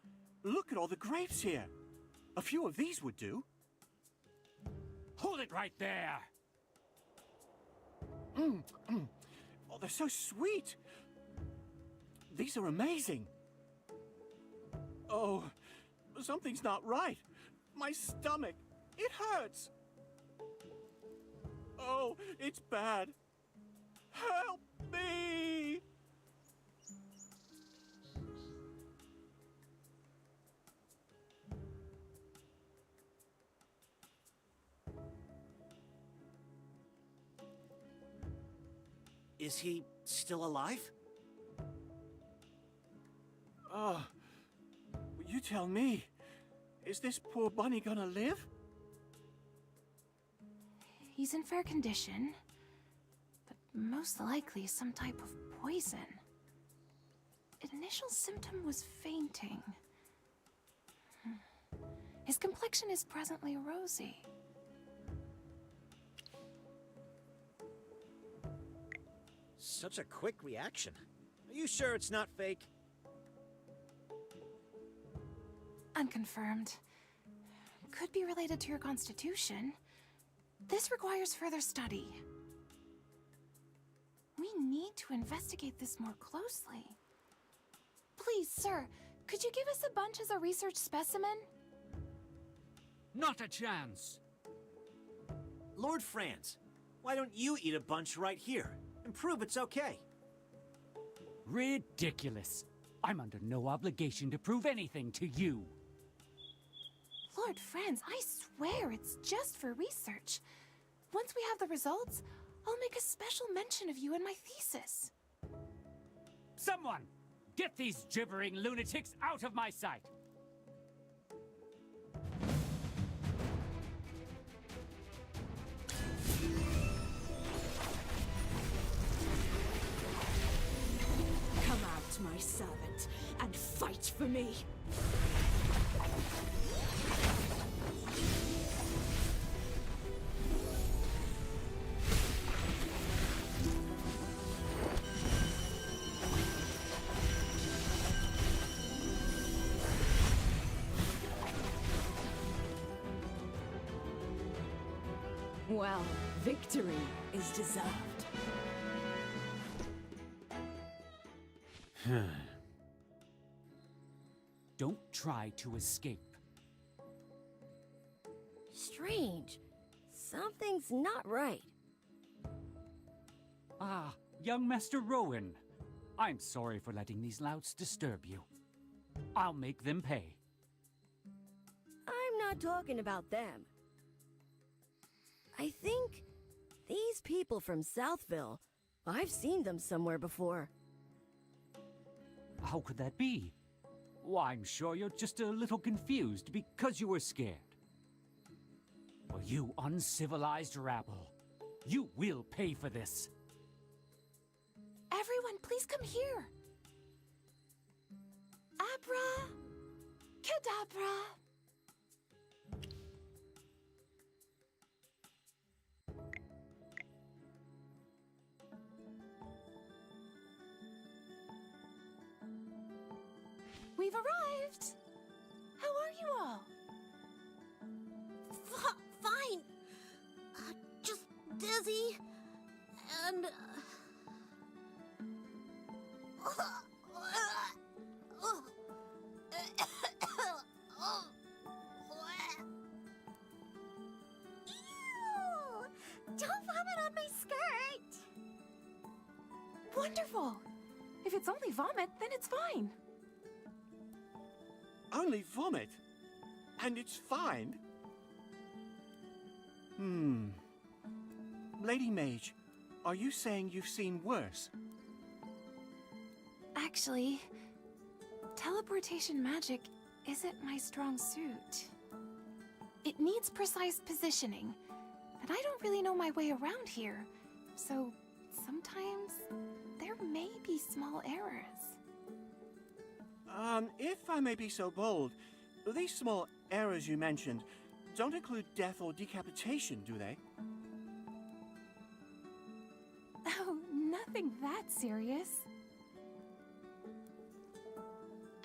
Look at all the grapes here. A few of these would do. Hold it right there! Oh, they're so sweet. These are amazing. Oh, something's not right. My stomach, it hurts. Oh, it's bad. Help me! Is he still alive? Oh, you tell me. Is this poor bunny gonna live? He's in fair condition, but most likely some type of poison. Initial symptom was fainting. His complexion is presently rosy. Such a quick reaction. Are you sure it's not fake? Unconfirmed. Could be related to your constitution. This requires further study. We need to investigate this more closely. Please, sir, could you give us a bunch as a research specimen? Not a chance! Lord Franz, why don't you eat a bunch right here and prove it's okay? Ridiculous. I'm under no obligation to prove anything to you. Lord Franz, I swear it's just for research. Once we have the results, I'll make a special mention of you in my thesis. Someone! Get these gibbering lunatics out of my sight! for me. Well, victory is deserved. Don't try to escape. Strange. Something's not right. Ah, young Master Rowan. I'm sorry for letting these louts disturb you. I'll make them pay. I'm not talking about them. I think these people from Southville, I've seen them somewhere before. How could that be? Why, I'm sure you're just a little confused because you were scared. Well, you uncivilized rabble. You will pay for this. Everyone, please come here. Abra Cadabra. We've arrived. How are you all? Fine. Just dizzy. And... Ew! Don't vomit on my skirt! Wonderful. If it's only vomit, then it's fine. Only vomit? And it's fine? Lady Mage, are you saying you've seen worse? Actually, teleportation magic isn't my strong suit. It needs precise positioning, and I don't really know my way around here, so sometimes there may be small errors. If I may be so bold, these small errors you mentioned don't include death or decapitation, do they? Oh, nothing that serious.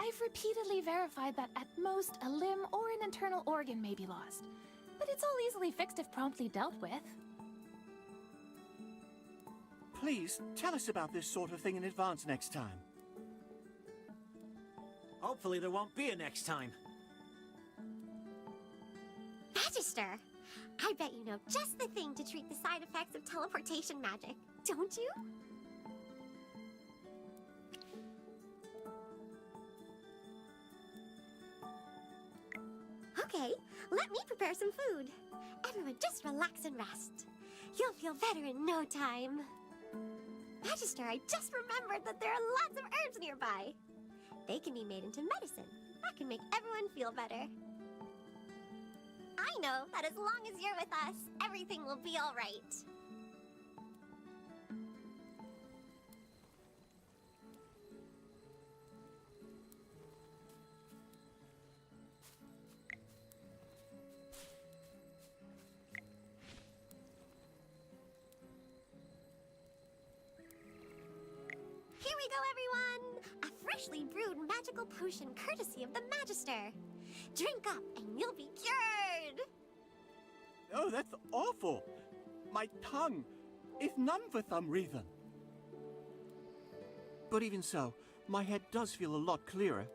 I've repeatedly verified that at most a limb or an internal organ may be lost, but it's all easily fixed if promptly dealt with. Please, tell us about this sort of thing in advance next time. Hopefully there won't be a next time. Magister, I bet you know just the thing to treat the side effects of teleportation magic, don't you? Okay, let me prepare some food. Everyone just relax and rest. You'll feel better in no time. Magister, I just remembered that there are lots of herbs nearby. They can be made into medicine. That can make everyone feel better. I know that as long as you're with us, everything will be all right. Here we go, everyone! A freshly brewed magical potion courtesy of the Magister. Drink up and you'll be cured! Oh, that's awful! My tongue! If none for thumb reason. But even so, my head does feel a lot clearer.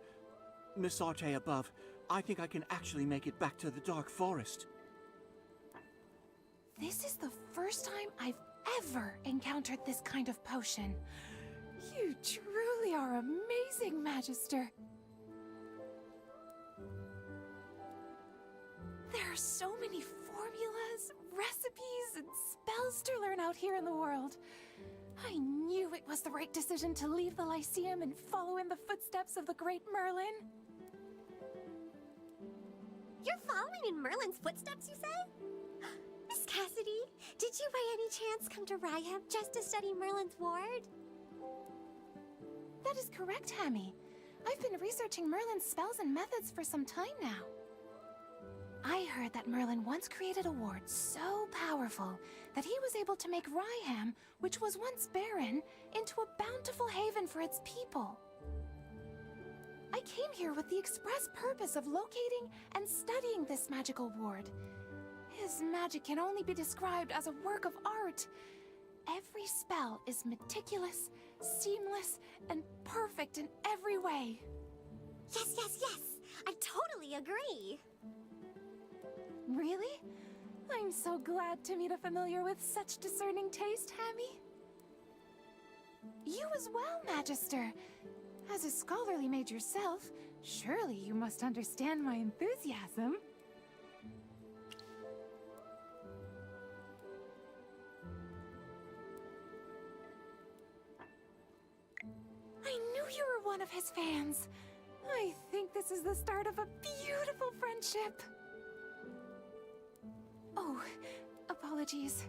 Miss Arte above, I think I can actually make it back to the Dark Forest. This is the first time I've ever encountered this kind of potion. You truly are amazing, Magister. There are so many formulas, recipes, and spells to learn out here in the world. I knew it was the right decision to leave the Lyceum and follow in the footsteps of the great Merlin. You're following in Merlin's footsteps, you say? Miss Cassidy, did you by any chance come to Ryham just to study Merlin's ward? That is correct, Hammy. I've been researching Merlin's spells and methods for some time now. I heard that Merlin once created a ward so powerful that he was able to make Ryham, which was once barren, into a bountiful haven for its people. I came here with the express purpose of locating and studying this magical ward. His magic can only be described as a work of art. Every spell is meticulous, seamless, and perfect in every way. Yes, yes, yes! I totally agree! Really? I'm so glad to meet a familiar with such discerning taste, Hammy. You as well, Magister. As a scholarly mage yourself, surely you must understand my enthusiasm. I knew you were one of his fans. I think this is the start of a beautiful friendship. Oh, apologies.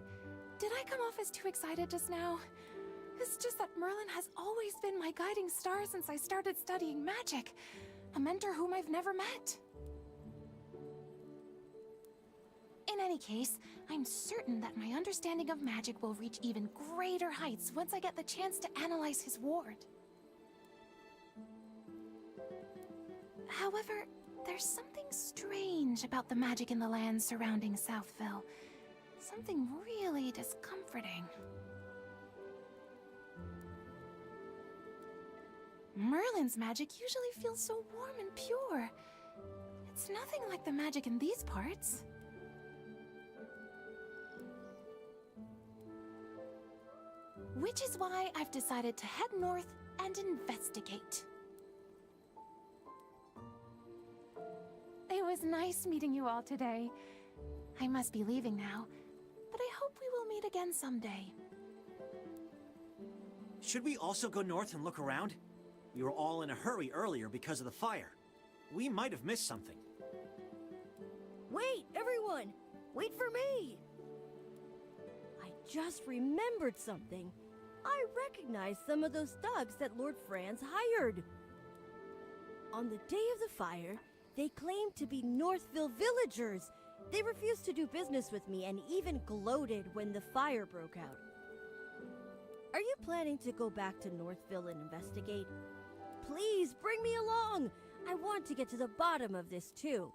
Did I come off as too excited just now? It's just that Merlin has always been my guiding star since I started studying magic. A mentor whom I've never met. In any case, I'm certain that my understanding of magic will reach even greater heights once I get the chance to analyze his ward. However, there's something strange about the magic in the lands surrounding Southville. Something really discomforting. Merlin's magic usually feels so warm and pure. It's nothing like the magic in these parts. Which is why I've decided to head north and investigate. It was nice meeting you all today. I must be leaving now, but I hope we will meet again someday. Should we also go north and look around? We were all in a hurry earlier because of the fire. We might have missed something. Wait, everyone! Wait for me! I just remembered something. I recognize some of those thugs that Lord Franz hired. On the day of the fire, they claimed to be Northville villagers. They refused to do business with me and even gloated when the fire broke out. Are you planning to go back to Northville and investigate? Please, bring me along! I want to get to the bottom of this, too.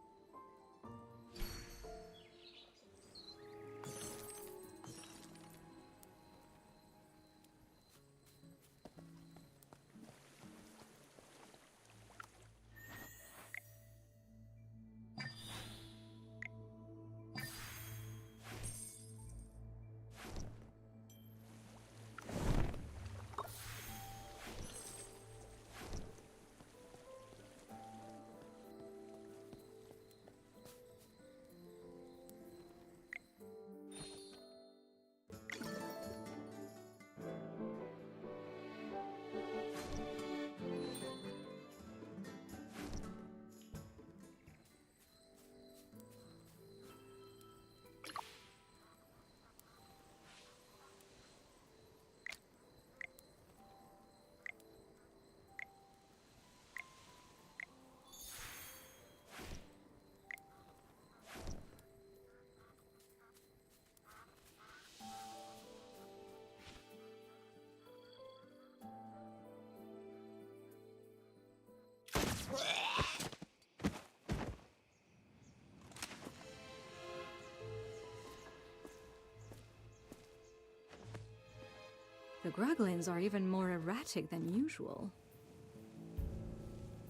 The Gruglins are even more erratic than usual.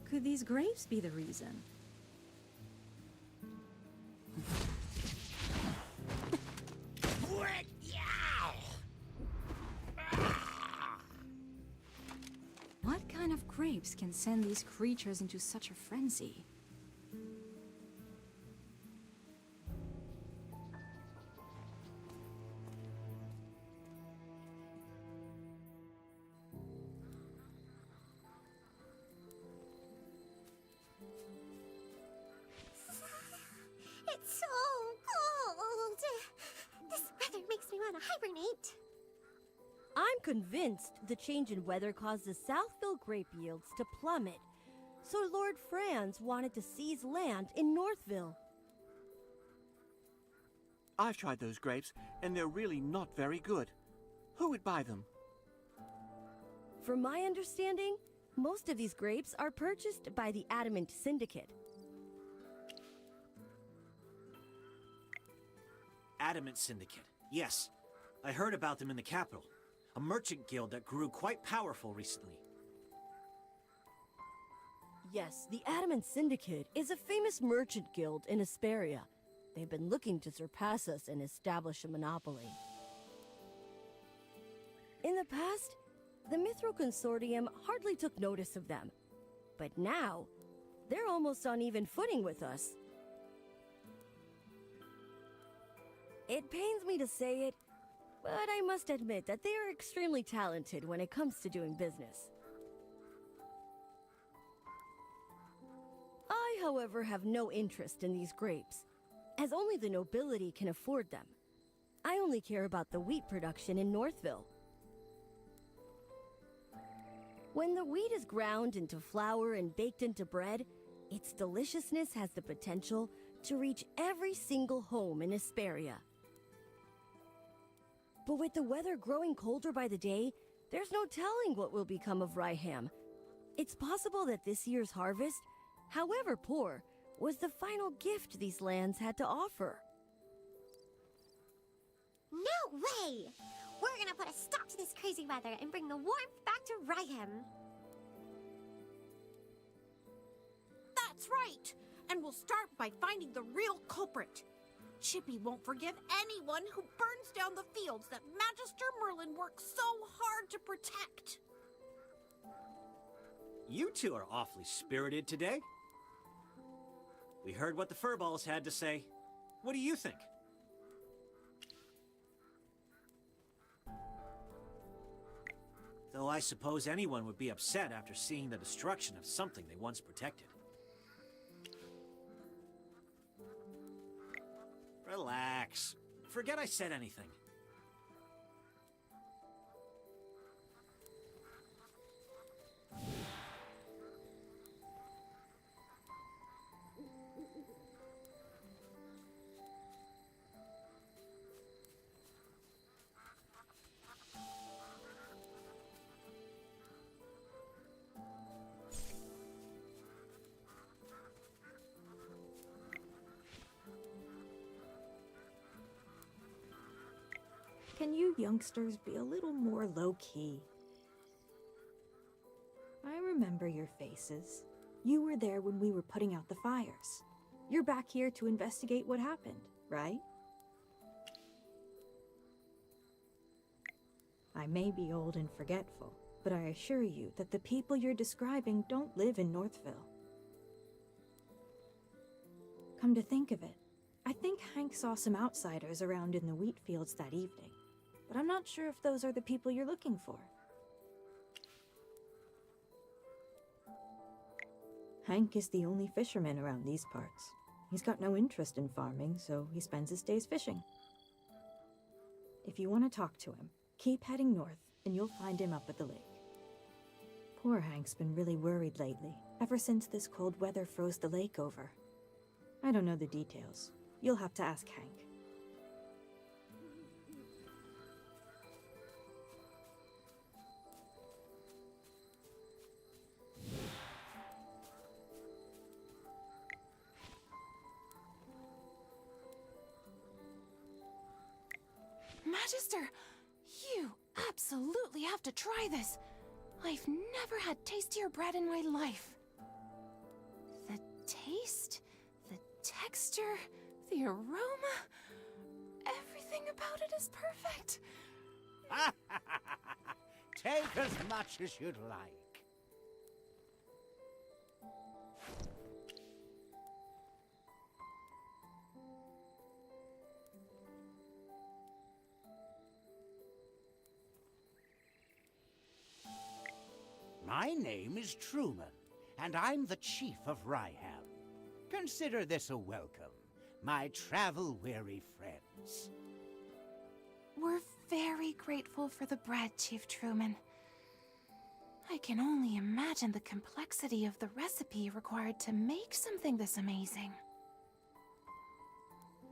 Could these grapes be the reason? What kind of grapes can send these creatures into such a frenzy? It's so cold! This weather makes me want to hibernate. I'm convinced the change in weather caused the Southville grape yields to plummet. So Lord Franz wanted to seize land in Northville. I've tried those grapes, and they're really not very good. Who would buy them? From my understanding, most of these grapes are purchased by the Adamant Syndicate. Adamant Syndicate. Yes, I heard about them in the capital. A merchant guild that grew quite powerful recently. Yes, the Adamant Syndicate is a famous merchant guild in Asperia. They've been looking to surpass us and establish a monopoly. In the past, the Mithril Consortium hardly took notice of them. But now, they're almost on even footing with us. It pains me to say it, but I must admit that they are extremely talented when it comes to doing business. I, however, have no interest in these grapes, as only the nobility can afford them. I only care about the wheat production in Northville. When the wheat is ground into flour and baked into bread, its deliciousness has the potential to reach every single home in Asperia. But with the weather growing colder by the day, there's no telling what will become of Ryham. It's possible that this year's harvest, however poor, was the final gift these lands had to offer. No way! We're gonna put a stop to this crazy weather and bring the warmth back to Ryham. That's right! And we'll start by finding the real culprit. Chippy won't forgive anyone who burns down the fields that Magister Merlin worked so hard to protect. You two are awfully spirited today. We heard what the furballs had to say. What do you think? Though I suppose anyone would be upset after seeing the destruction of something they once protected. Relax. Forget I said anything. Can you youngsters be a little more low-key? I remember your faces. You were there when we were putting out the fires. You're back here to investigate what happened, right? I may be old and forgetful, but I assure you that the people you're describing don't live in Northville. Come to think of it, I think Hank saw some outsiders around in the wheat fields that evening, but I'm not sure if those are the people you're looking for. Hank is the only fisherman around these parts. He's got no interest in farming, so he spends his days fishing. If you want to talk to him, keep heading north, and you'll find him up at the lake. Poor Hank's been really worried lately, ever since this cold weather froze the lake over. I don't know the details. You'll have to ask Hank. Magister, you absolutely have to try this. I've never had tastier bread in my life. The taste, the texture, the aroma, everything about it is perfect. Take as much as you'd like. My name is Truman, and I'm the chief of Ryham. Consider this a welcome, my travel-weary friends. We're very grateful for the bread, Chief Truman. I can only imagine the complexity of the recipe required to make something this amazing.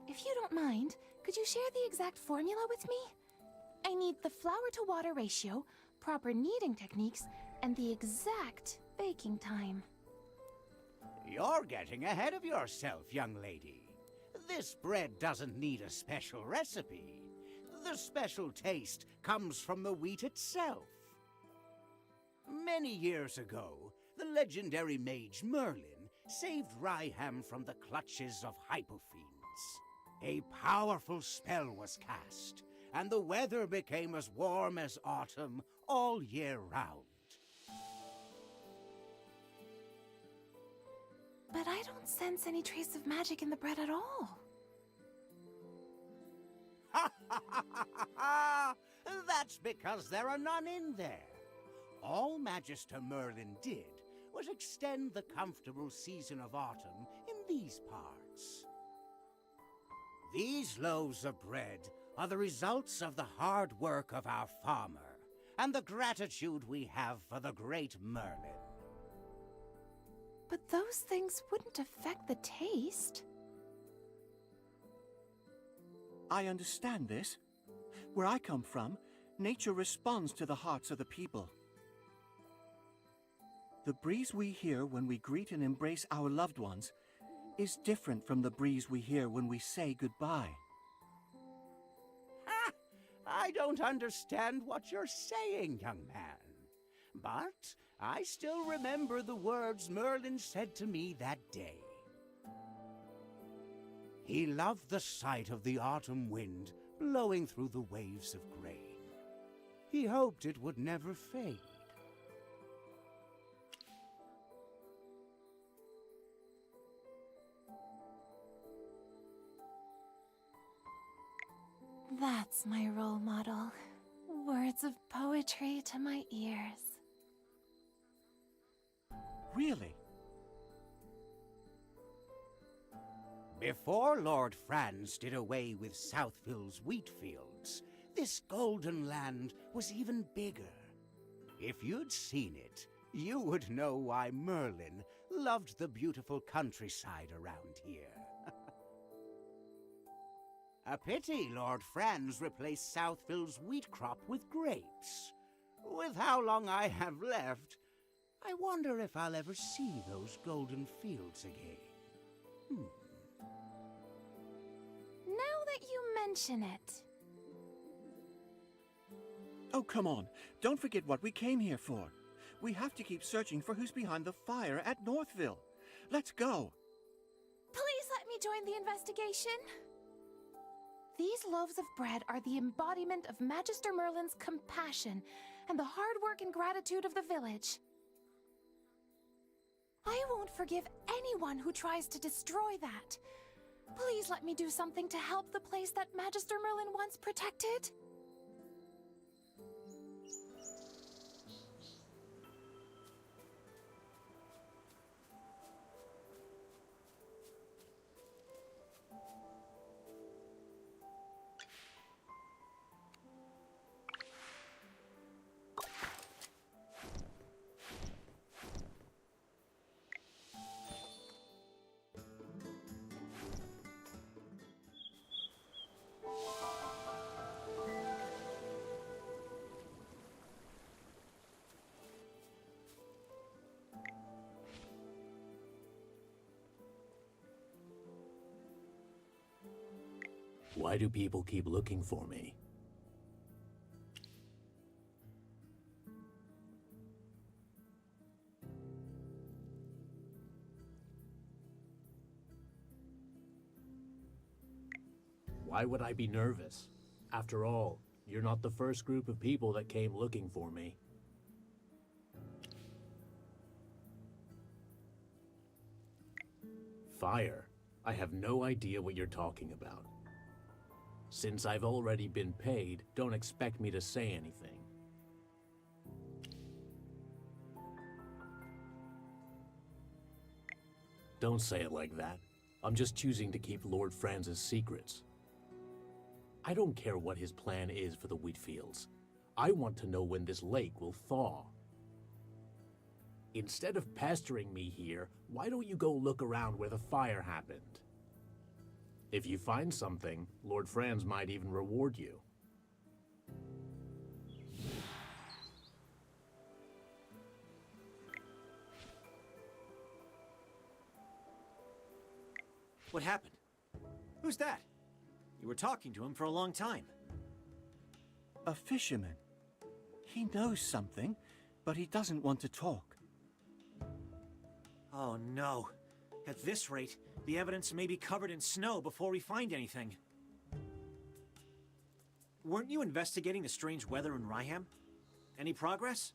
If you don't mind, could you share the exact formula with me? I need the flour-to-water ratio, proper kneading techniques, and the exact baking time. You're getting ahead of yourself, young lady. This bread doesn't need a special recipe. The special taste comes from the wheat itself. Many years ago, the legendary mage Merlin saved Ryham from the clutches of hypofiends. A powerful spell was cast, and the weather became as warm as autumn all year round. But I don't sense any trace of magic in the bread at all. Ha ha ha ha ha! That's because there are none in there. All Magister Merlin did was extend the comfortable season of autumn in these parts. These loaves of bread are the results of the hard work of our farmer and the gratitude we have for the great Merlin. But those things wouldn't affect the taste. I understand this. Where I come from, nature responds to the hearts of the people. The breeze we hear when we greet and embrace our loved ones is different from the breeze we hear when we say goodbye. Ha! I don't understand what you're saying, young man. But I still remember the words Merlin said to me that day. He loved the sight of the autumn wind blowing through the waves of grain. He hoped it would never fade. That's my role model. Words of poetry to my ears. Really? Before Lord Franz did away with Southville's wheat fields, this golden land was even bigger. If you'd seen it, you would know why Merlin loved the beautiful countryside around here. A pity Lord Franz replaced Southville's wheat crop with grapes. With how long I have left, I wonder if I'll ever see those golden fields again. Now that you mention it. Oh, come on. Don't forget what we came here for. We have to keep searching for who's behind the fire at Northville. Let's go. Please let me join the investigation. These loaves of bread are the embodiment of Magister Merlin's compassion and the hard work and gratitude of the village. I won't forgive anyone who tries to destroy that. Please let me do something to help the place that Magister Merlin once protected. Why do people keep looking for me? Why would I be nervous? After all, you're not the first group of people that came looking for me. Fire? I have no idea what you're talking about. Since I've already been paid, don't expect me to say anything. Don't say it like that. I'm just choosing to keep Lord Franz's secrets. I don't care what his plan is for the wheat fields. I want to know when this lake will thaw. Instead of pestering me here, why don't you go look around where the fire happened? If you find something, Lord Franz might even reward you. What happened? Who's that? You were talking to him for a long time. A fisherman. He knows something, but he doesn't want to talk. Oh no. At this rate, the evidence may be covered in snow before we find anything. Weren't you investigating the strange weather in Ryham? Any progress?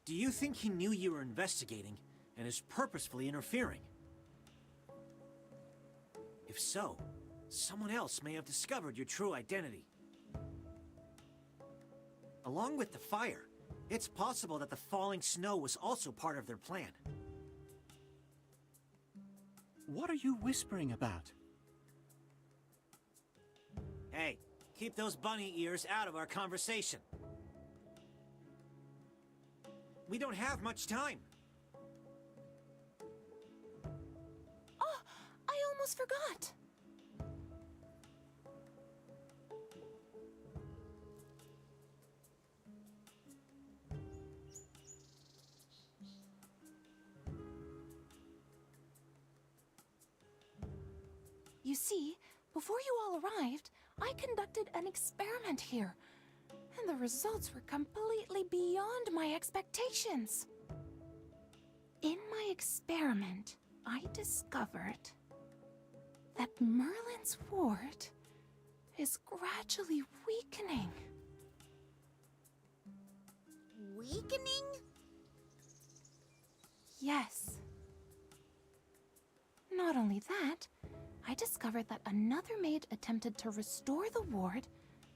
Do you think he knew you were investigating and is purposefully interfering? If so, someone else may have discovered your true identity. Along with the fire, it's possible that the falling snow was also part of their plan. What are you whispering about? Hey, keep those bunny ears out of our conversation. We don't have much time. Oh, I almost forgot. You see, before you all arrived, I conducted an experiment here, and the results were completely beyond my expectations. In my experiment, I discovered that Merlin's ward is gradually weakening. Weakening? Yes. Not only that, I discovered that another maid attempted to restore the ward,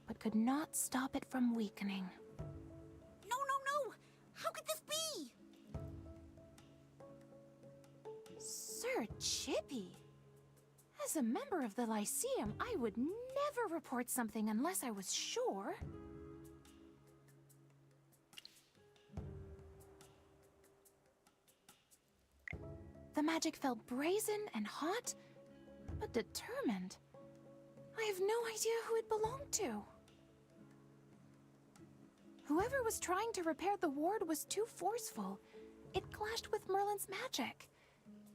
but could not stop it from weakening. No, no, no! How could this be? Sir Chippy! As a member of the Lyceum, I would never report something unless I was sure. The magic felt brazen and hot, but determined. I have no idea who it belonged to. Whoever was trying to repair the ward was too forceful. It clashed with Merlin's magic.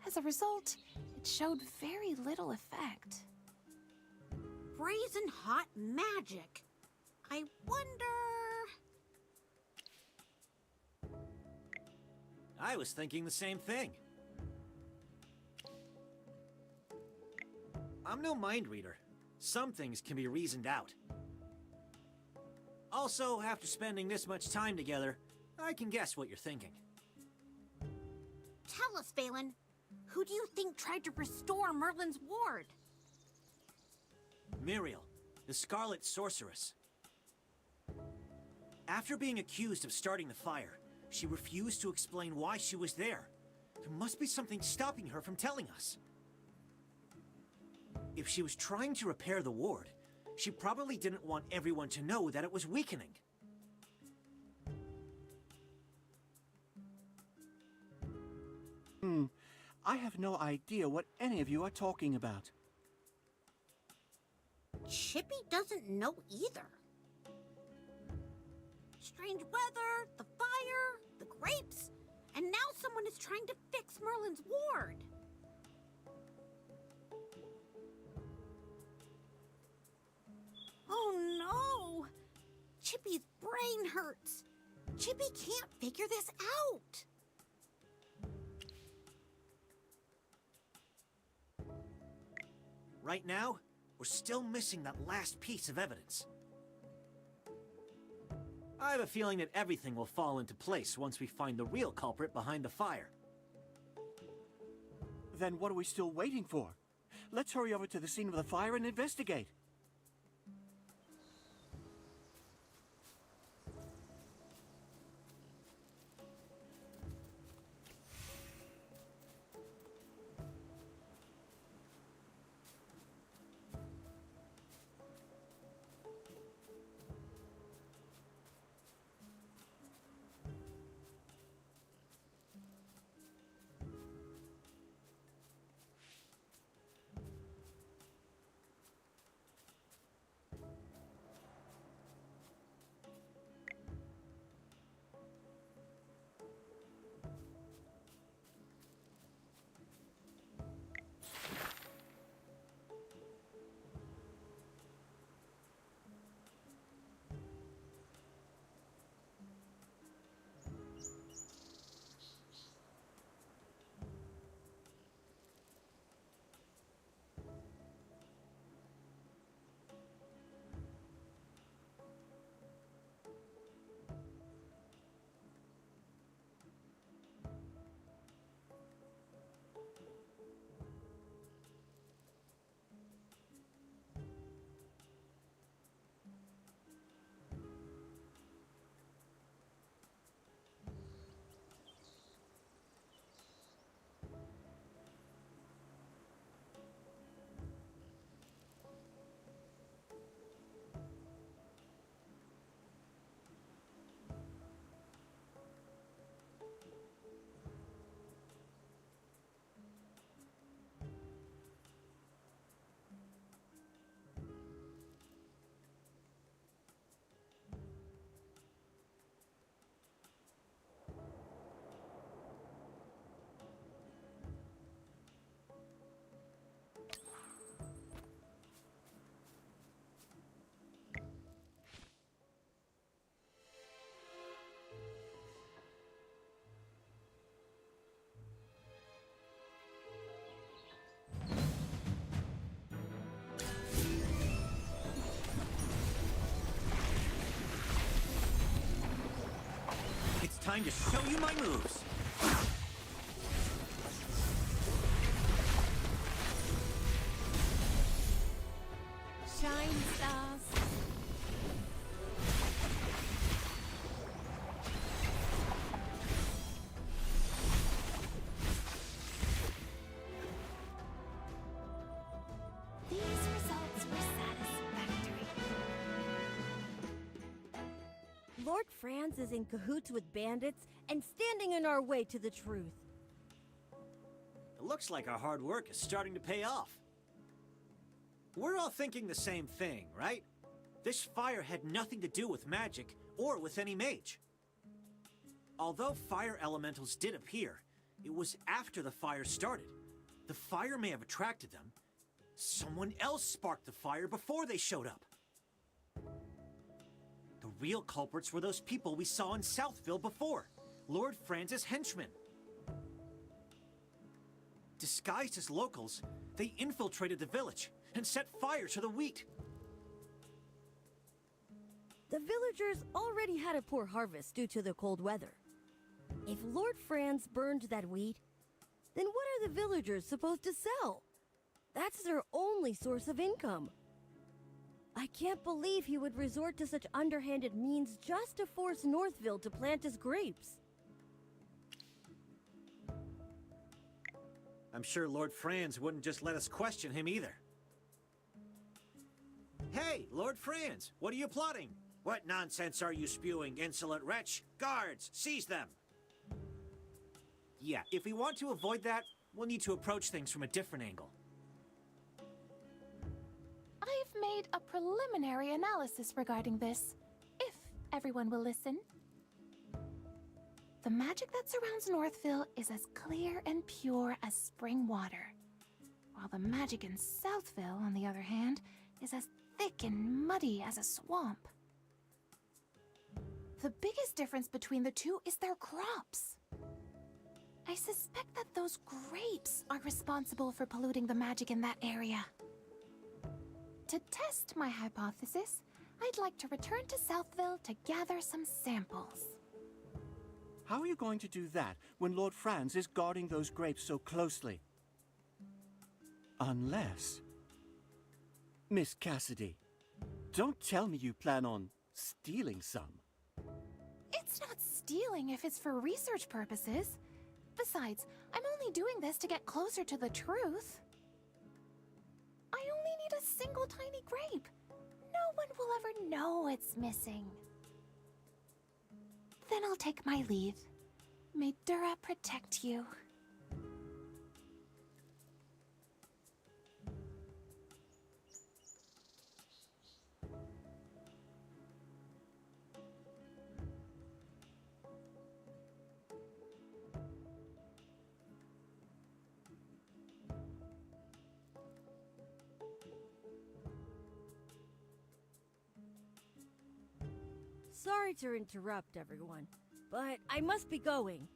As a result, it showed very little effect. Brazen hot magic. I wonder... I was thinking the same thing. I'm no mind reader. Some things can be reasoned out. Also, after spending this much time together, I can guess what you're thinking. Tell us, Valen. Who do you think tried to restore Merlin's ward? Muriel, the Scarlet Sorceress. After being accused of starting the fire, she refused to explain why she was there. There must be something stopping her from telling us. If she was trying to repair the ward, she probably didn't want everyone to know that it was weakening. I have no idea what any of you are talking about. Chippy doesn't know either. Strange weather, the fire, the grapes, and now someone is trying to fix Merlin's ward. Oh no! Chippy's brain hurts. Chippy can't figure this out. Right now, we're still missing that last piece of evidence. I have a feeling that everything will fall into place once we find the real culprit behind the fire. Then what are we still waiting for? Let's hurry over to the scene of the fire and investigate. Time to show you my moves. Shine, stars. These results were satisfactory. Lord Franz is in cahoots with bandits and standing in our way to the truth. It looks like our hard work is starting to pay off. We're all thinking the same thing, right? This fire had nothing to do with magic or with any mage. Although fire elementals did appear, it was after the fire started. The fire may have attracted them. Someone else sparked the fire before they showed up. The real culprits were those people we saw in Southville before, Lord Franz's henchmen. Disguised as locals, they infiltrated the village and set fire to the wheat. The villagers already had a poor harvest due to the cold weather. If Lord Franz burned that wheat, then what are the villagers supposed to sell? That's their only source of income. I can't believe he would resort to such underhanded means just to force Northville to plant his grapes. I'm sure Lord Franz wouldn't just let us question him either. Hey, Lord Franz, what are you plotting? What nonsense are you spewing, insolent wretch? Guards, seize them! Yeah, if we want to avoid that, we'll need to approach things from a different angle. I've made a preliminary analysis regarding this, if everyone will listen. The magic that surrounds Northville is as clear and pure as spring water, while the magic in Southville, on the other hand, is as thick and muddy as a swamp. The biggest difference between the two is their crops. I suspect that those grapes are responsible for polluting the magic in that area. To test my hypothesis, I'd like to return to Southville to gather some samples. How are you going to do that when Lord Franz is guarding those grapes so closely? Unless... Miss Cassidy, don't tell me you plan on stealing some. It's not stealing if it's for research purposes. Besides, I'm only doing this to get closer to the truth. I only need a single tiny grape. No one will ever know it's missing. Then I'll take my leave. May Dura protect you. Sorry to interrupt, everyone, but I must be going.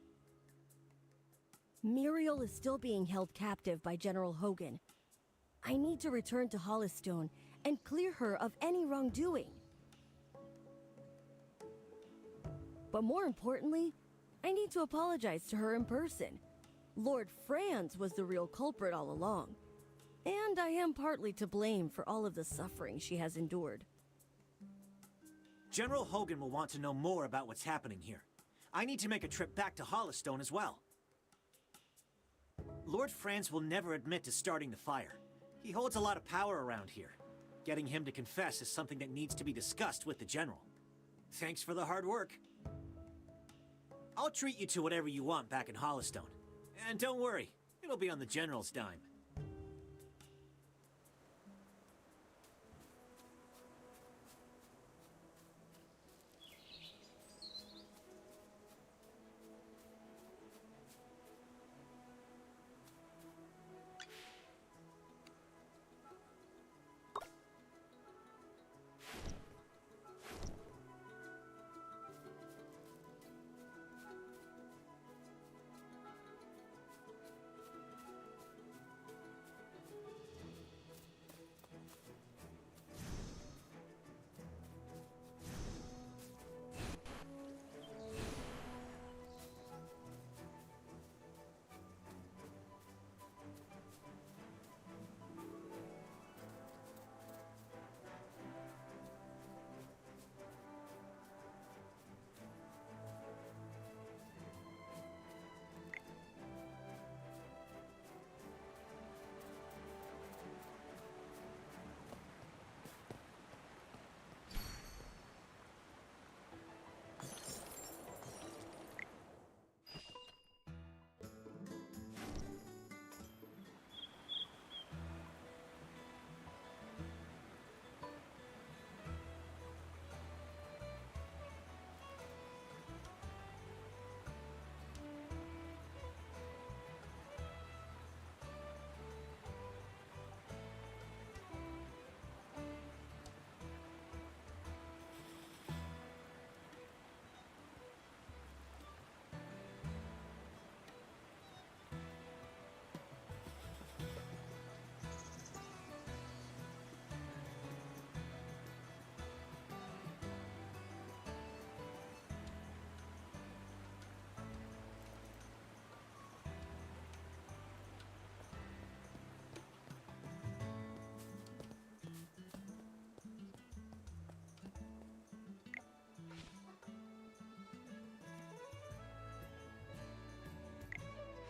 Muriel is still being held captive by General Hogan. I need to return to Hollistone and clear her of any wrongdoing. But more importantly, I need to apologize to her in person. Lord Franz was the real culprit all along, and I am partly to blame for all of the suffering she has endured. General Hogan will want to know more about what's happening here. I need to make a trip back to Hollistone as well. Lord Franz will never admit to starting the fire. He holds a lot of power around here. Getting him to confess is something that needs to be discussed with the General. Thanks for the hard work. I'll treat you to whatever you want back in Hollistone. And don't worry, it'll be on the General's dime.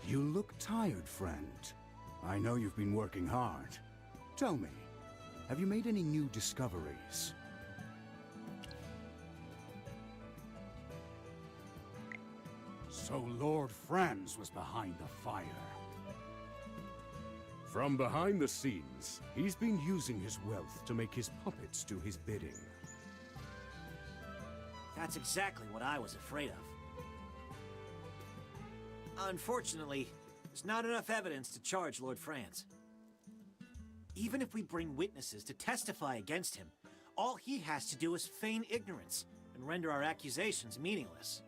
You look tired, friend. I know you've been working hard. Tell me, have you made any new discoveries? So Lord Franz was behind the fire. From behind the scenes, he's been using his wealth to make his puppets do his bidding. That's exactly what I was afraid of. Unfortunately, there's not enough evidence to charge Lord Franz. Even if we bring witnesses to testify against him, all he has to do is feign ignorance and render our accusations meaningless.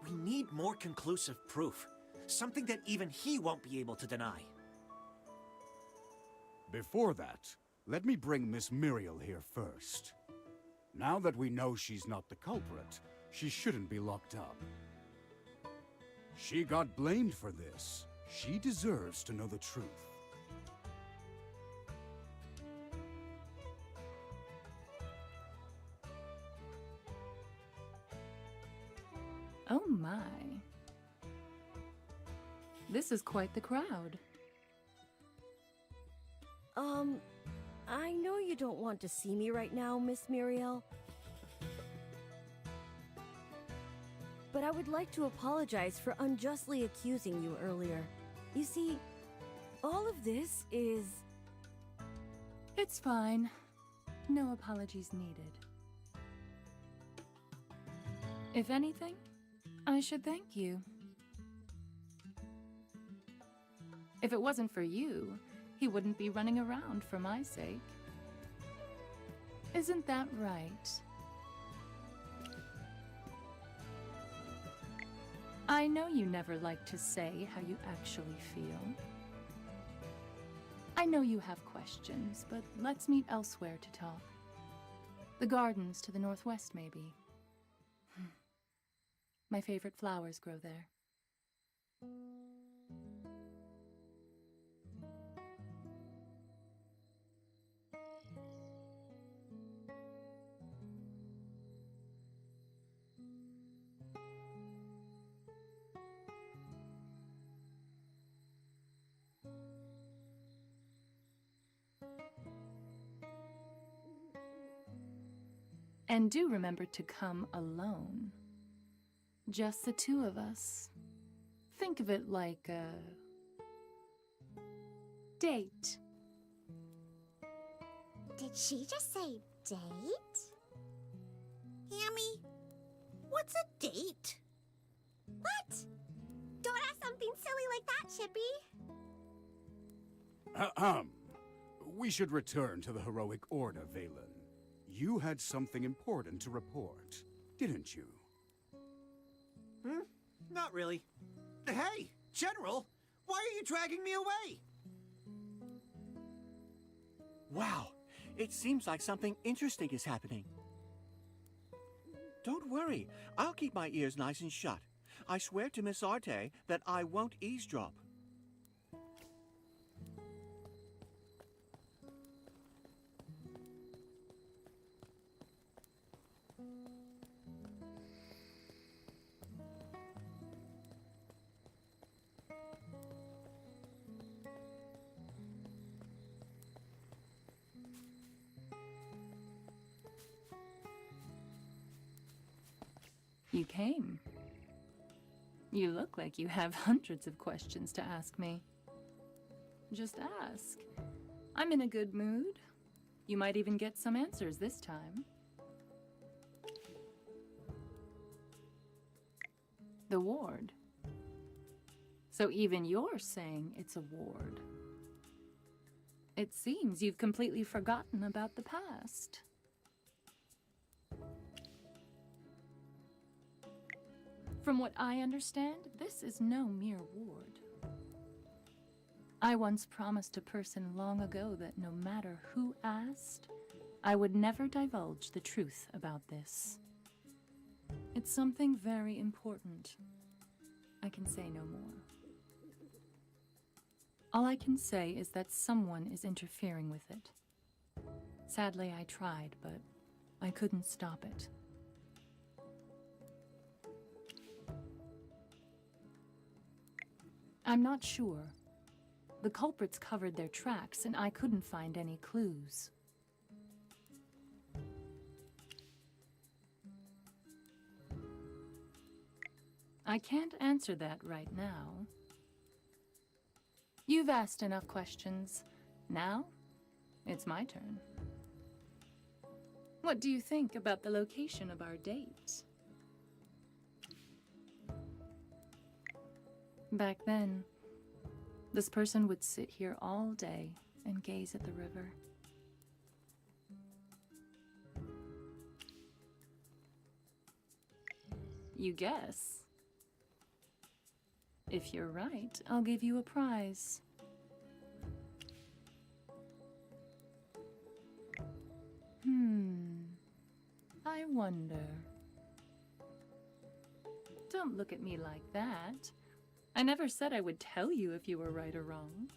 We need more conclusive proof. Something that even he won't be able to deny. Before that, let me bring Miss Muriel here first. Now that we know she's not the culprit, she shouldn't be locked up. She got blamed for this. She deserves to know the truth. Oh my. This is quite the crowd. I know you don't want to see me right now, Miss Muriel. But I would like to apologize for unjustly accusing you earlier. You see, all of this is... It's fine. No apologies needed. If anything, I should thank you. If it wasn't for you, he wouldn't be running around for my sake. Isn't that right? I know you never like to say how you actually feel. I know you have questions, but let's meet elsewhere to talk. The gardens to the northwest, maybe. My favorite flowers grow there. And do remember to come alone. Just the two of us. Think of it like a date. Did she just say date? Hammy, what's a date? What? Don't ask something silly like that, Chippy. We should return to the heroic order, Valen. You had something important to report, didn't you? Not really. Hey, General! Why are you dragging me away? Wow, it seems like something interesting is happening. Don't worry, I'll keep my ears nice and shut. I swear to Miss Arte that I won't eavesdrop. You came. You look like you have hundreds of questions to ask me. Just ask. I'm in a good mood. You might even get some answers this time. The ward. So even you're saying it's a ward. It seems you've completely forgotten about the past. From what I understand, this is no mere ward. I once promised a person long ago that no matter who asked, I would never divulge the truth about this. It's something very important. I can say no more. All I can say is that someone is interfering with it. Sadly, I tried, but I couldn't stop it. I'm not sure. The culprits covered their tracks, and I couldn't find any clues. I can't answer that right now. You've asked enough questions. Now, it's my turn. What do you think about the location of our date? Back then, this person would sit here all day and gaze at the river. You guess. If you're right, I'll give you a prize. I wonder. Don't look at me like that. I never said I would tell you if you were right or wrong.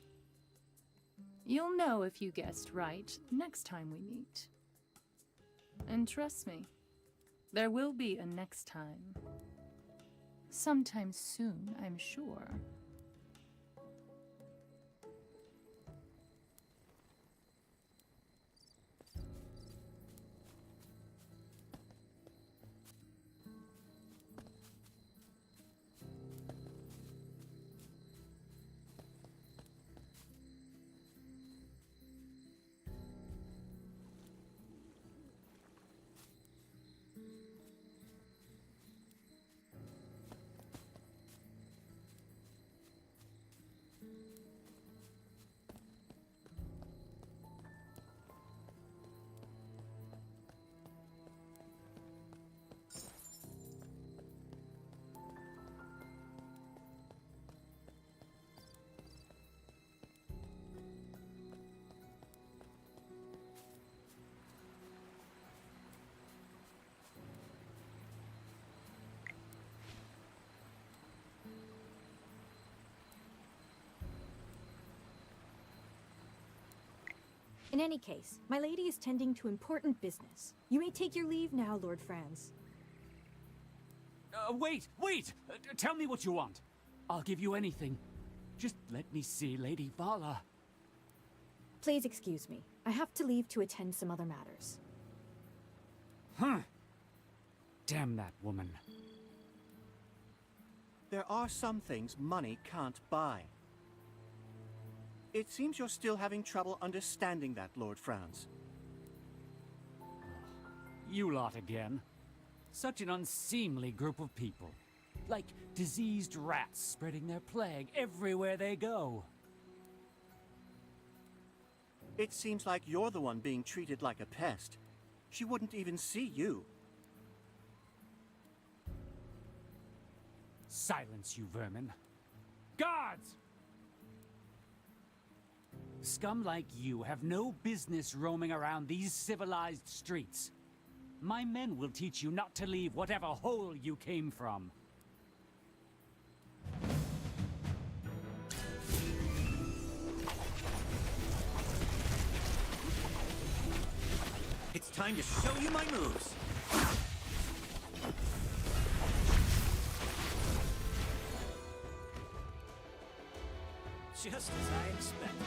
You'll know if you guessed right next time we meet. And trust me, there will be a next time. Sometime soon, I'm sure. In any case, my lady is tending to important business. You may take your leave now, Lord Franz. Wait! Tell me what you want. I'll give you anything. Just let me see Lady Vala. Please excuse me. I have to leave to attend some other matters. Damn that woman. There are some things money can't buy. It seems you're still having trouble understanding that, Lord Franz. You lot again. Such an unseemly group of people. Like diseased rats spreading their plague everywhere they go. It seems like you're the one being treated like a pest. She wouldn't even see you. Silence, you vermin. Guards! Scum like you have no business roaming around these civilized streets. My men will teach you not to leave whatever hole you came from. It's time to show you my moves. Just as I expected.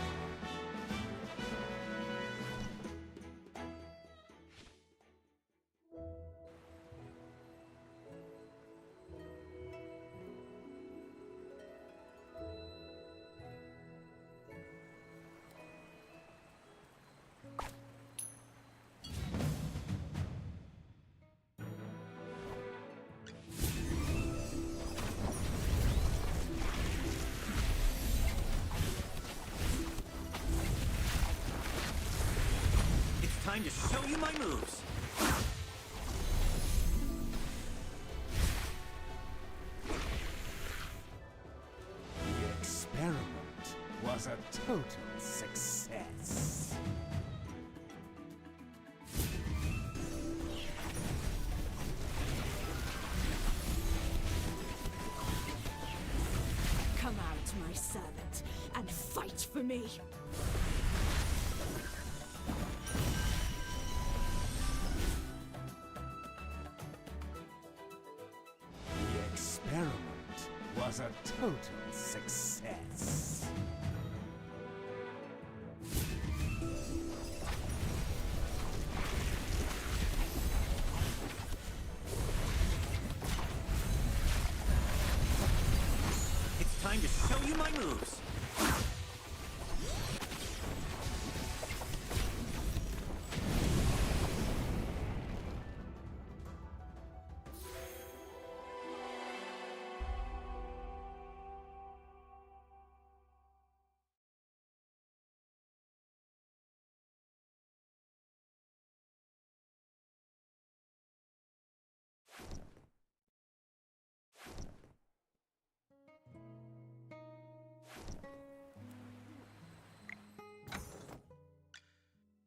Time to show you my moves. The experiment was a total success. Come out, my my servant and fight for me. The experiment was a total success. It's time to show you my moves.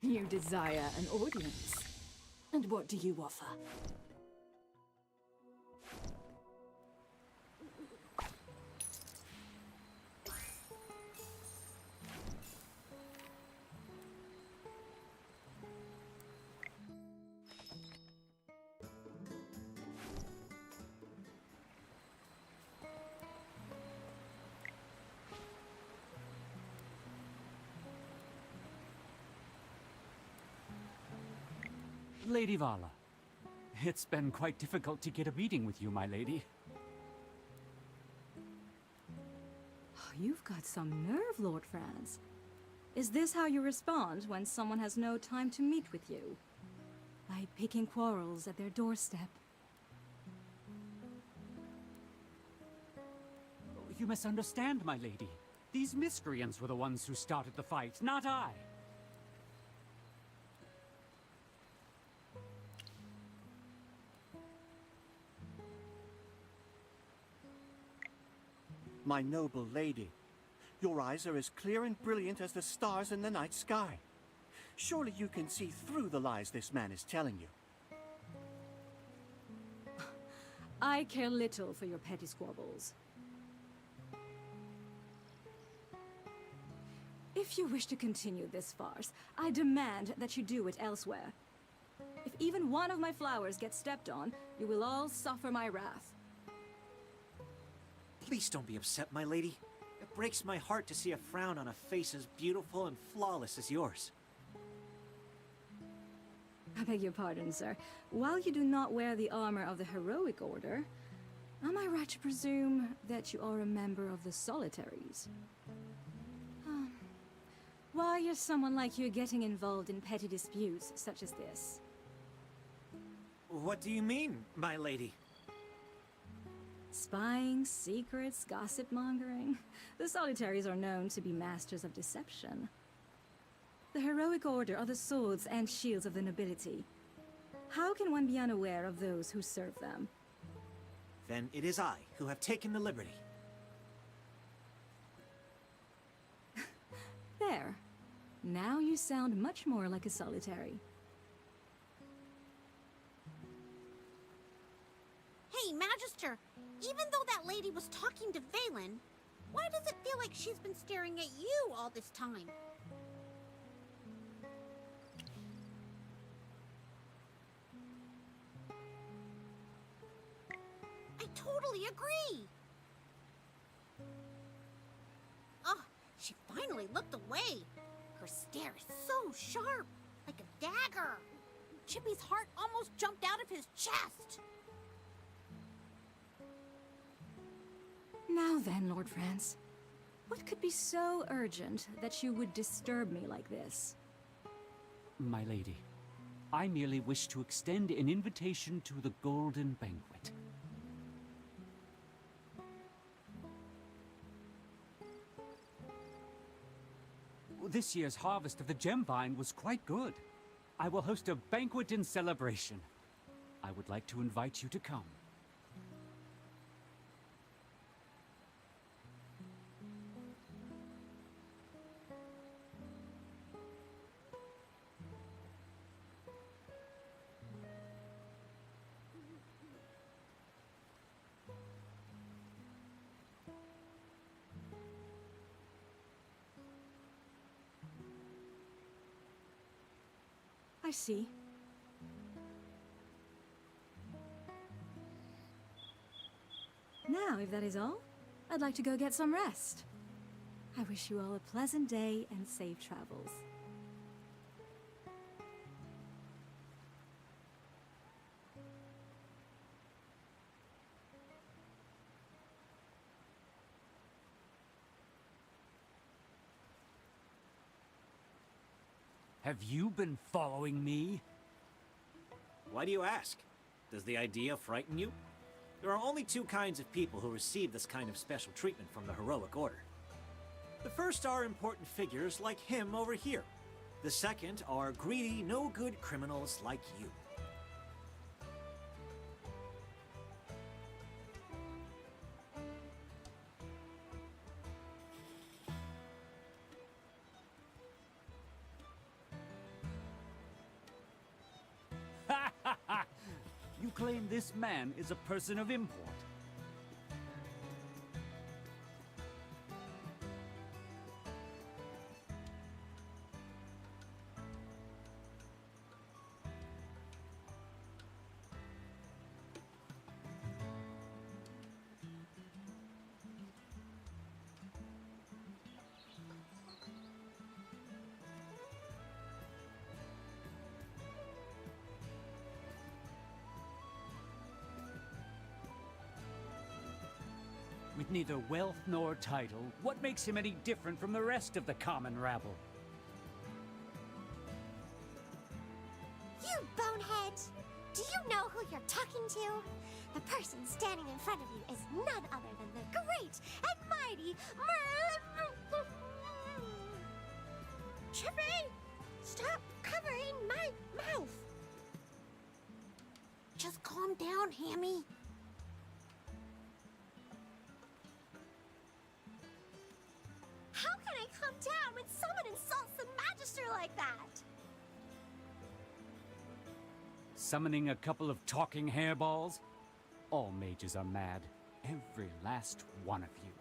You desire an audience. And what do you offer? Lady Vala, it's been quite difficult to get a meeting with you, my lady. Oh, you've got some nerve, Lord Franz. Is this how you respond when someone has no time to meet with you? By picking quarrels at their doorstep? You misunderstand, my lady. These miscreants were the ones who started the fight, not I. My noble lady, your eyes are as clear and brilliant as the stars in the night sky. Surely you can see through the lies this man is telling you. I care little for your petty squabbles. If you wish to continue this farce, I demand that you do it elsewhere. If even one of my flowers gets stepped on, you will all suffer my wrath. Please don't be upset, my lady. It breaks my heart to see a frown on a face as beautiful and flawless as yours. I beg your pardon, sir. While you do not wear the armor of the Heroic Order, am I right to presume that you are a member of the Solitaries? Why is someone like you getting involved in petty disputes such as this? What do you mean, my lady? Spying, secrets, gossip-mongering. The Solitaries are known to be masters of deception. The Heroic Order are the swords and shields of the nobility. How can one be unaware of those who serve them? Then it is I who have taken the liberty. There. Now you sound much more like a Solitary. Hey, Magister, even though that lady was talking to Valen, why does it feel like she's been staring at you all this time? I totally agree. Oh, she finally looked away. Her stare is so sharp, like a dagger. Chippy's heart almost jumped out of his chest. Now then, Lord Franz, what could be so urgent that you would disturb me like this? My lady, I merely wish to extend an invitation to the Golden Banquet. This year's harvest of the gem vine was quite good. I will host a banquet in celebration. I would like to invite you to come. see. Now, if that is all, I'd like to go get some rest. I wish you all a pleasant day and safe travels. Have you been following me? Why do you ask? Does the idea frighten you? There are only two kinds of people who receive this kind of special treatment from the heroic order. The first are important figures like him over here. The second are greedy, no-good criminals like you. You claim this man is a person of import. With neither wealth nor title, what makes him any different from the rest of the common rabble? You bonehead! Do you know who you're talking to? The person standing in front of you is none other than the great and mighty Merlin. Chippy! Stop covering my mouth! Just calm down, Hammy. How can I calm down when someone insults the Magister like that? Summoning a couple of talking hairballs? All mages are mad. Every last one of you.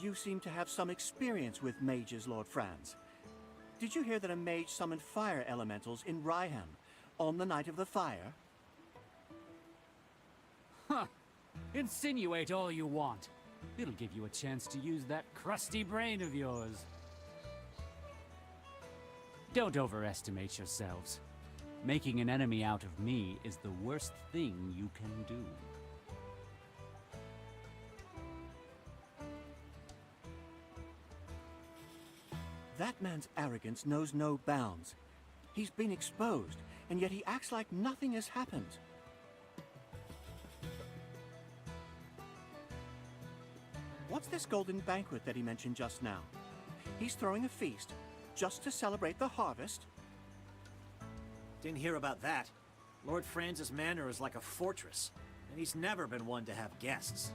You seem to have some experience with mages, Lord Franz. Did you hear that a mage summoned fire elementals in Ryham on the night of the fire? Huh. Insinuate all you want. It'll give you a chance to use that crusty brain of yours. Don't overestimate yourselves. Making an enemy out of me is the worst thing you can do. That man's arrogance knows no bounds. He's been exposed, and yet he acts like nothing has happened. What's this golden banquet that he mentioned just now? He's throwing a feast just to celebrate the harvest? Didn't hear about that. Lord Franz's manor is like a fortress, and he's never been one to have guests.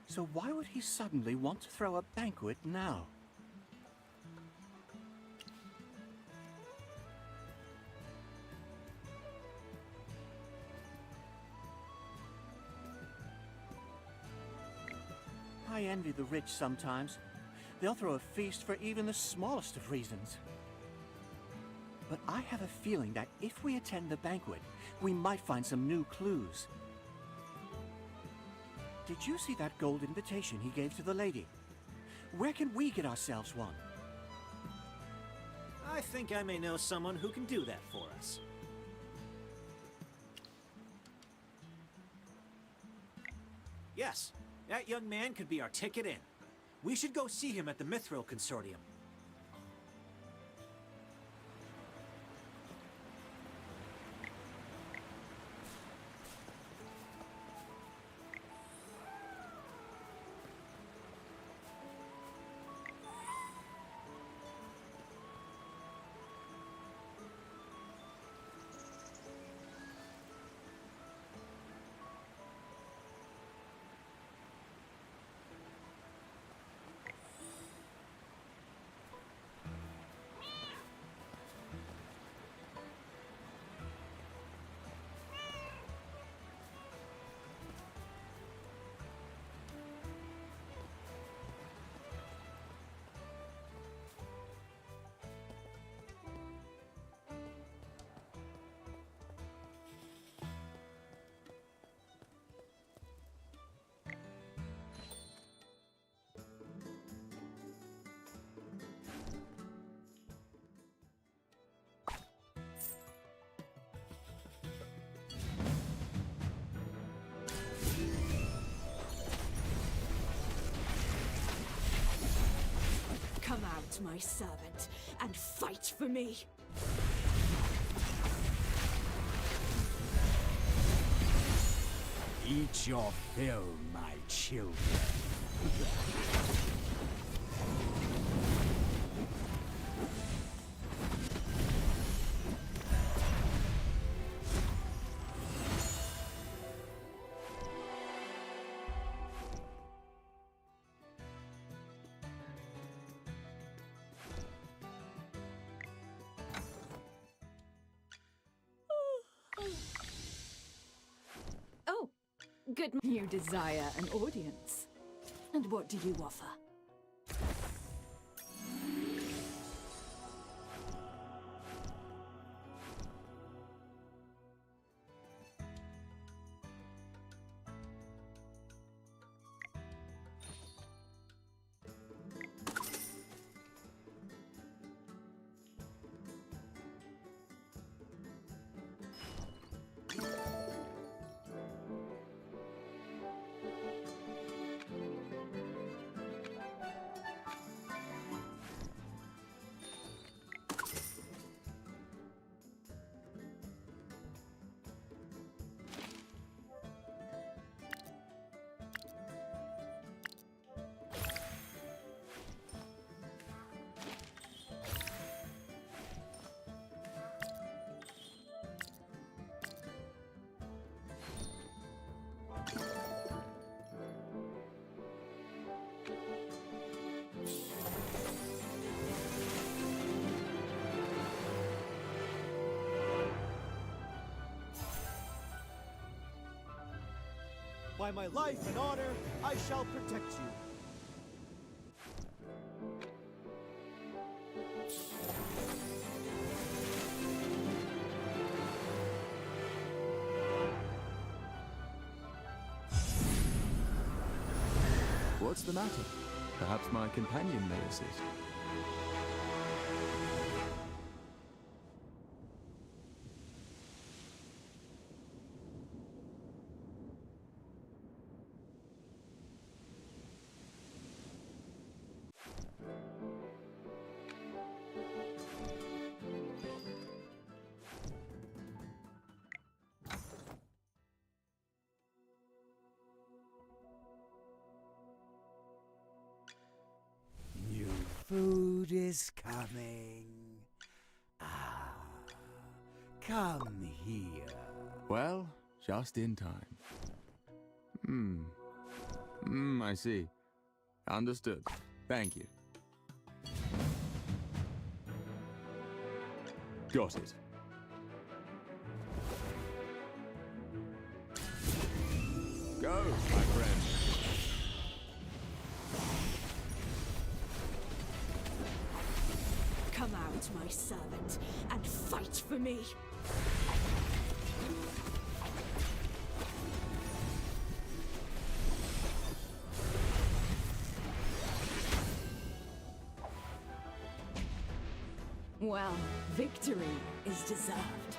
So why would he suddenly want to throw a banquet now? I envy the rich sometimes. They'll throw a feast for even the smallest of reasons. But I have a feeling that if we attend the banquet, we might find some new clues. Did you see that gold invitation he gave to the lady? Where can we get ourselves one? I think I may know someone who can do that for us. Yes, that young man could be our ticket in. We should go see him at the Mithril Consortium. out my servant and fight for me. Eat your fill, my children. Oh, good. You desire an audience. And what do you offer? By my life and honor, I shall protect you. What's the matter? Perhaps my companion may assist. New food is coming. Ah, come here. Well, just in time. I see. Understood. Thank you. Got it. Go, my friend. Come out, my servant, and fight for me. Well, victory is deserved.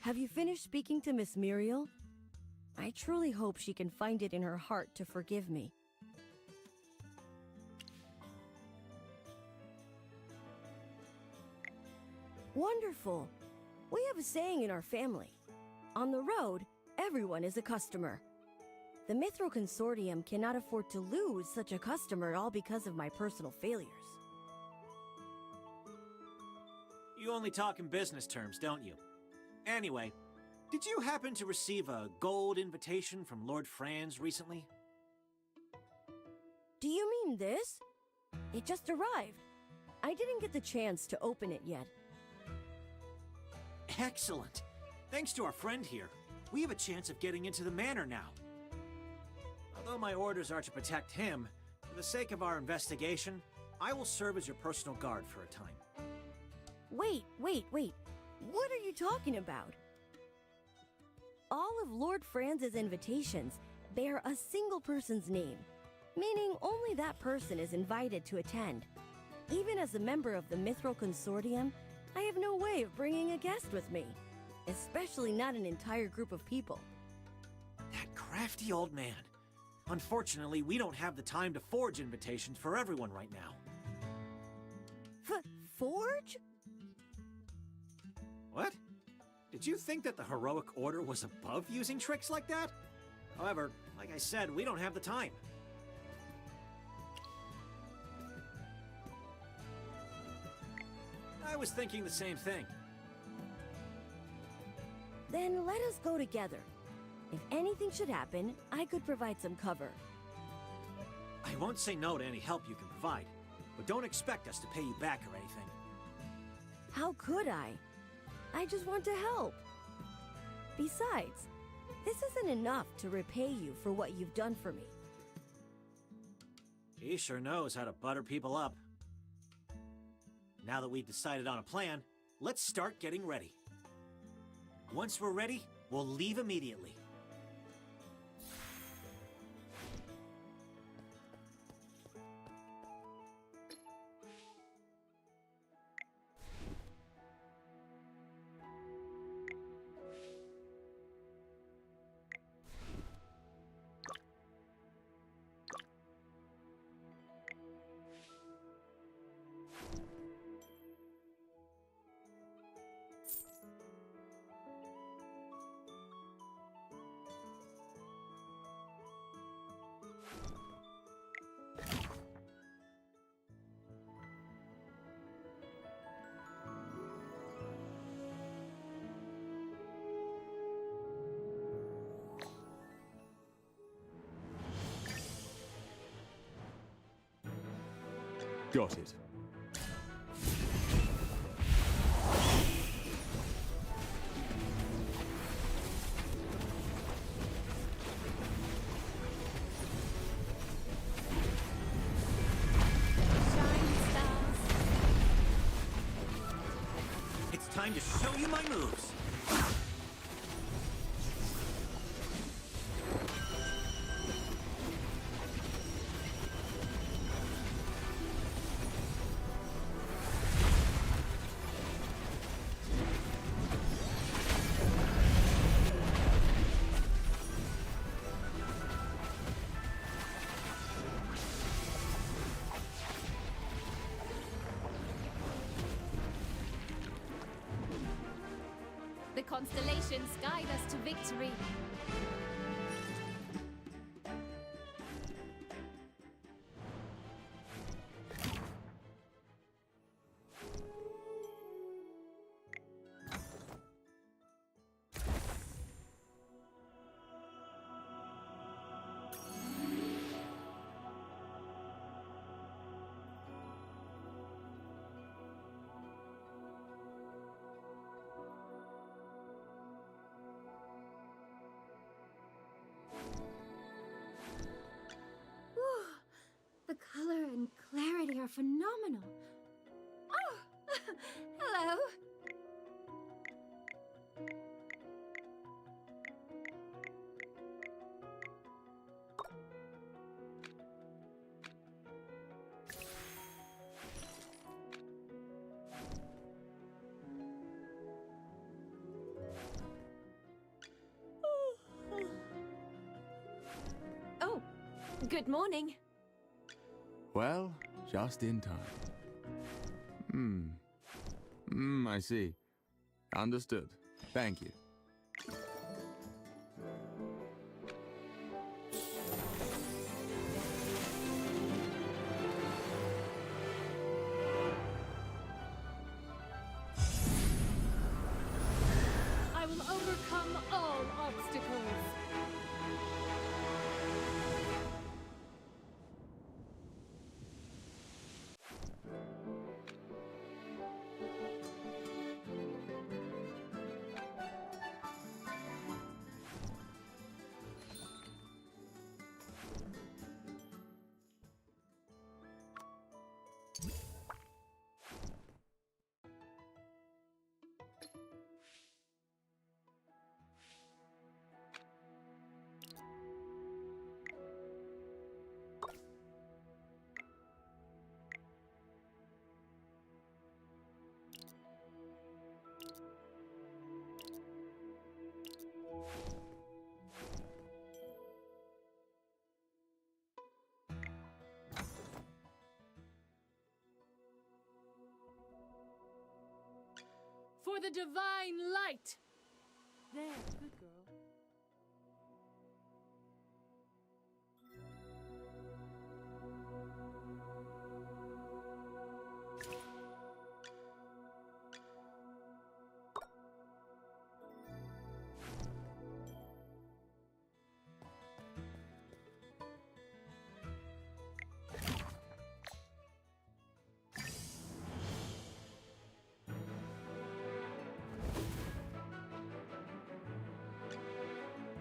Have you finished speaking to Miss Muriel? I truly hope she can find it in her heart to forgive me. Wonderful. We have a saying in our family. On the road, everyone is a customer. The Mithril Consortium cannot afford to lose such a customer all because of my personal failures. You only talk in business terms, don't you? Anyway, did you happen to receive a gold invitation from Lord Franz recently? Do you mean this? It just arrived. I didn't get the chance to open it yet. Excellent. Thanks to our friend here, we have a chance of getting into the manor now. Although my orders are to protect him, for the sake of our investigation, I will serve as your personal guard for a time. Wait. What are you talking about? All of Lord Franz's invitations bear a single person's name, meaning only that person is invited to attend. Even as a member of the Mithril Consortium, I have no way of bringing a guest with me, especially not an entire group of people. That crafty old man. Unfortunately, we don't have the time to forge invitations for everyone right now. Forge? What? Did you think that the Heroic Order was above using tricks like that? However, like I said, we don't have the time. I was thinking the same thing. Then let us go together. If anything should happen, I could provide some cover. I won't say no to any help you can provide, but don't expect us to pay you back or anything. How could I? I just want to help. Besides, this isn't enough to repay you for what you've done for me. He sure knows how to butter people up. Now that we've decided on a plan, let's start getting ready. Once we're ready, we'll leave immediately. Got it. It's time to show you my moves. The constellations guide us to victory. The color and clarity are phenomenal. Oh, hello. Oh, good morning. Well, just in time. I see. Understood. Thank you. I will overcome all obstacles. For the divine light! There, good girl.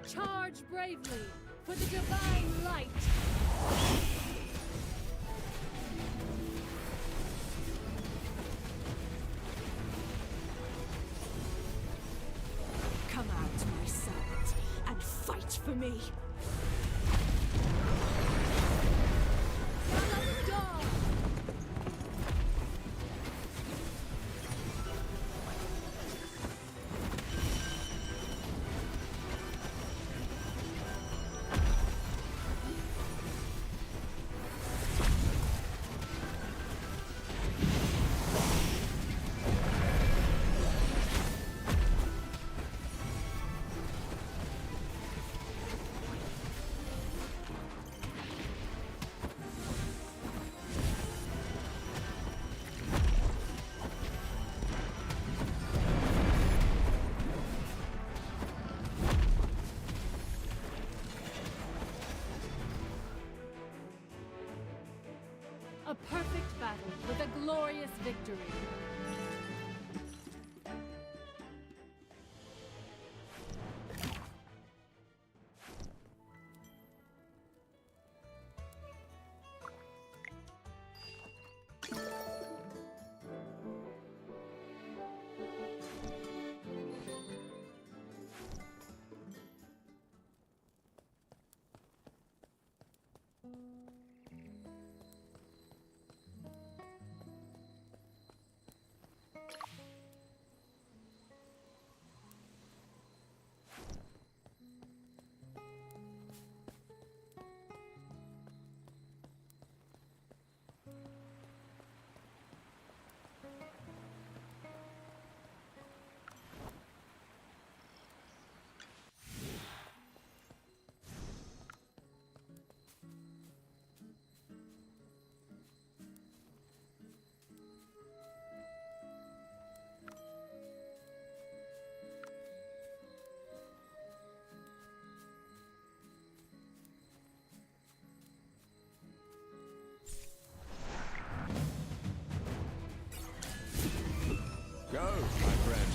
Charge bravely for the divine light! Come out, my servant, and fight for me. Dog! A perfect battle with a glorious victory. Go, my friend.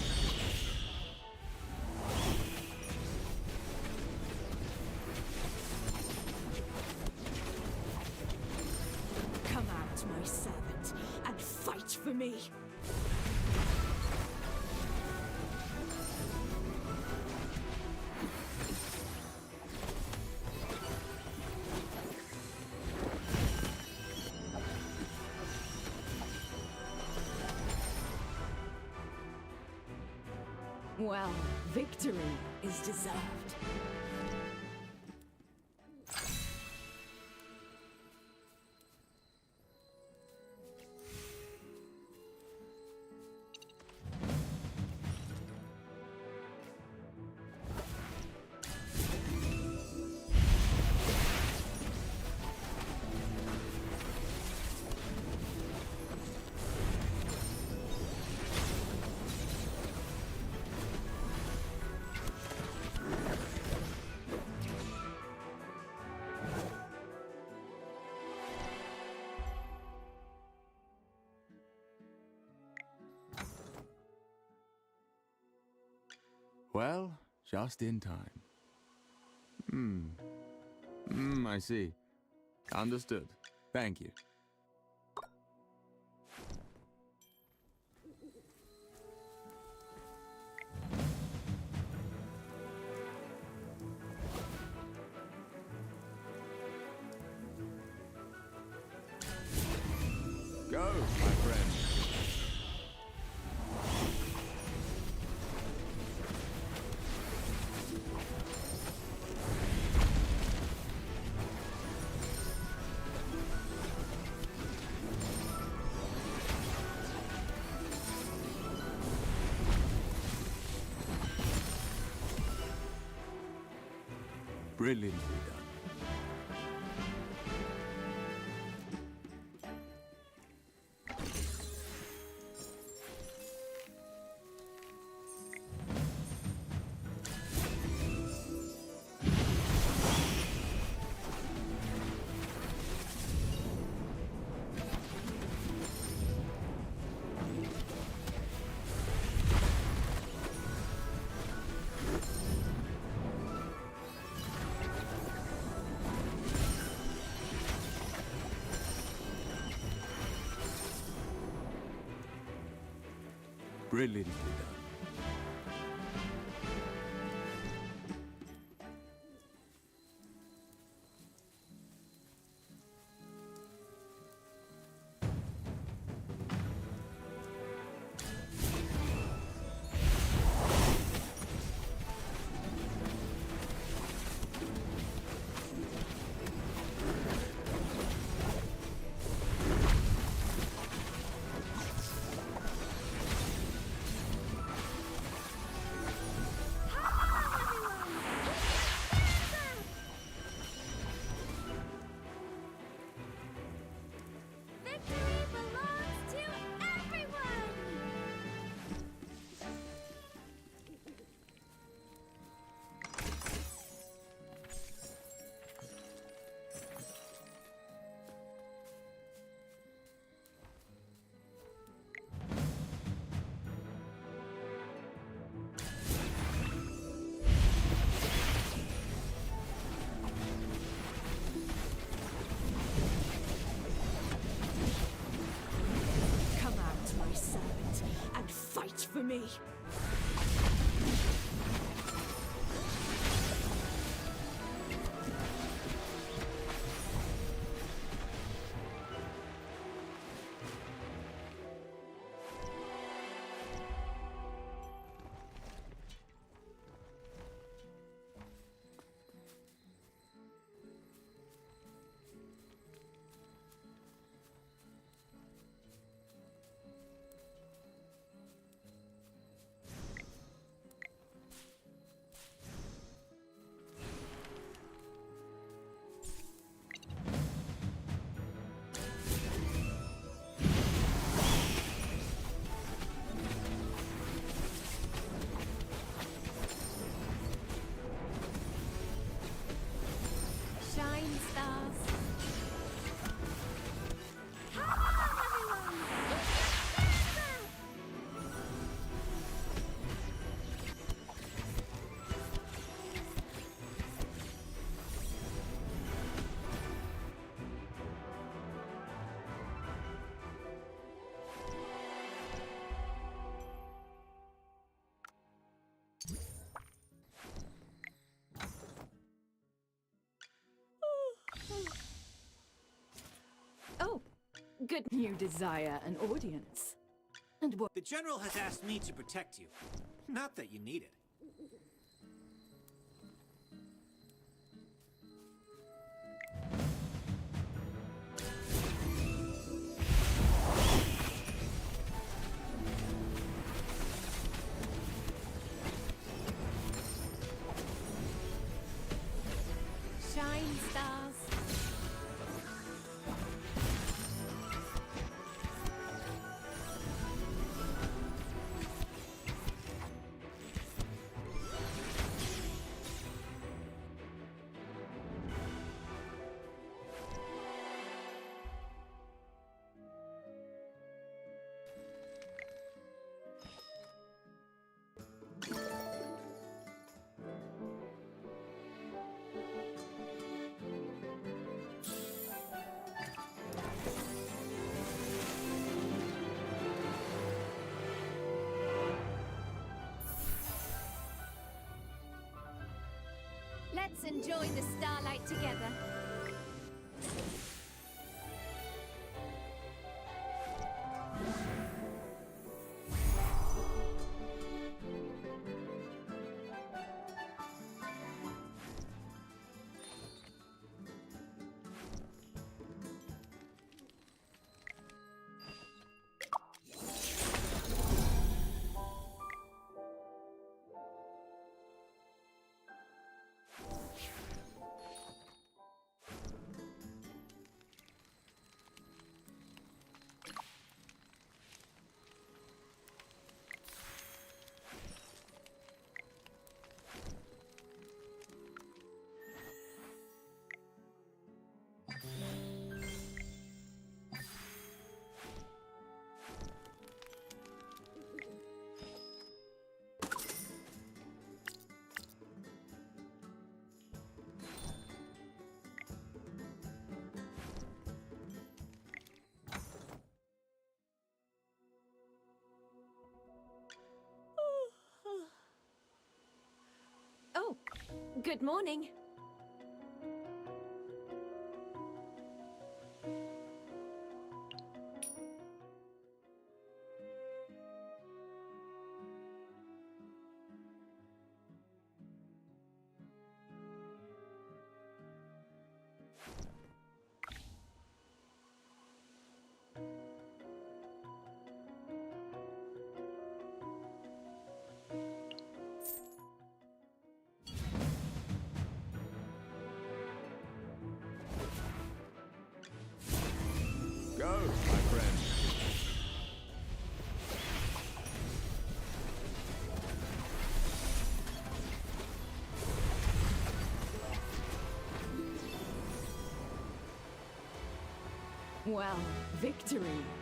Come out, my servant, and fight for me. Well, victory is deserved. Well, just in time. I see. Understood. Thank you. Go, my friend. Brilliantly done. Brilliantly done. Victory belongs to everyone! Come out, my servant, and fight for me. Shine, stars. Hello, everyone! Oh, good. You desire an audience. And what? The General has asked me to protect you. Not that you need it. Shine, stars. enjoy the starlight together. Oh, good morning. Go, my friend. Well, victory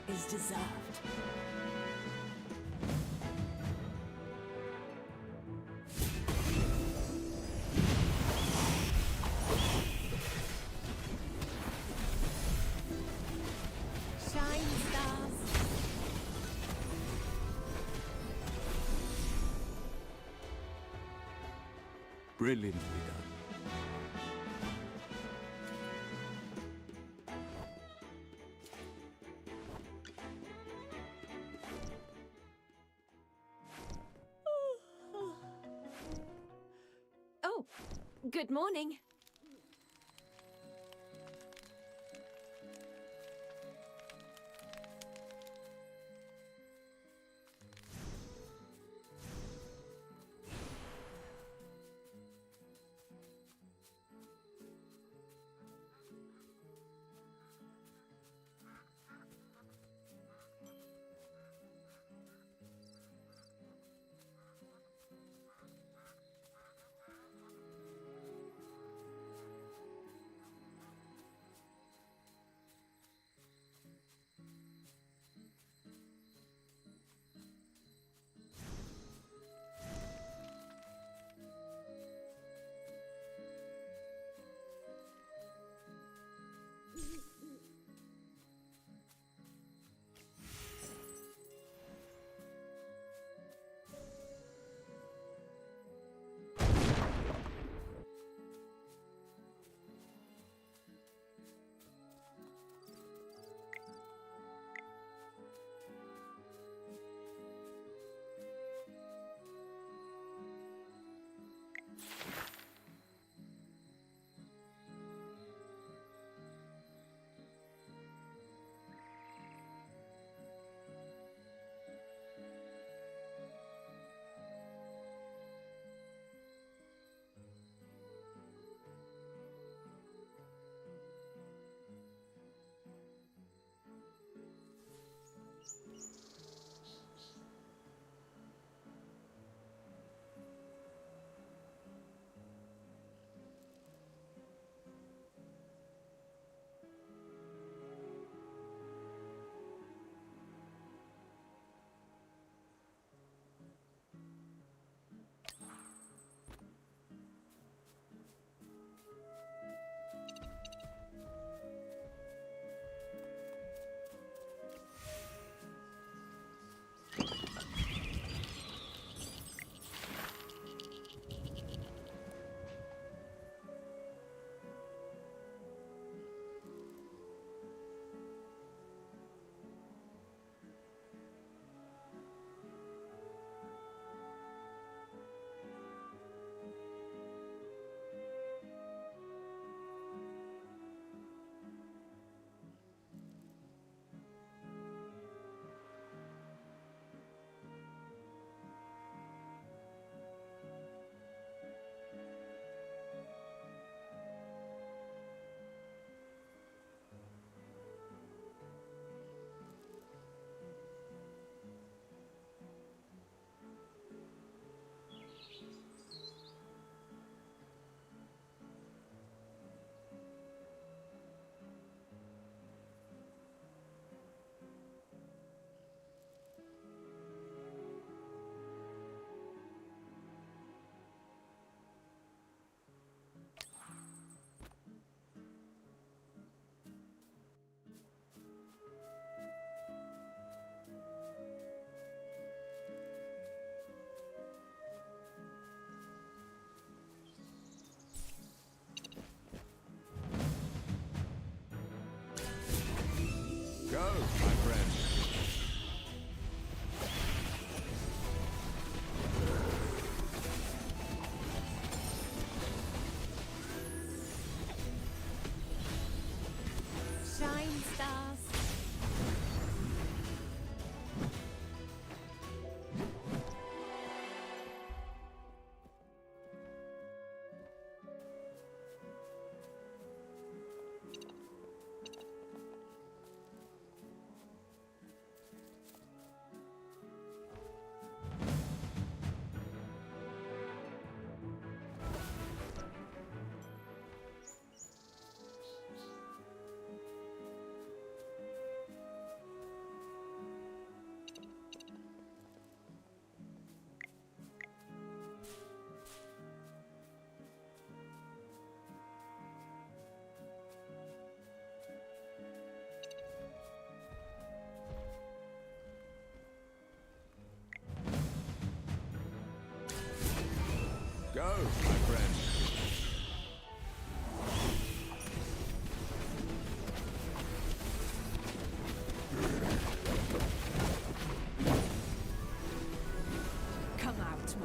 is deserved. Shine, stars. Brilliantly done. Oh, good morning.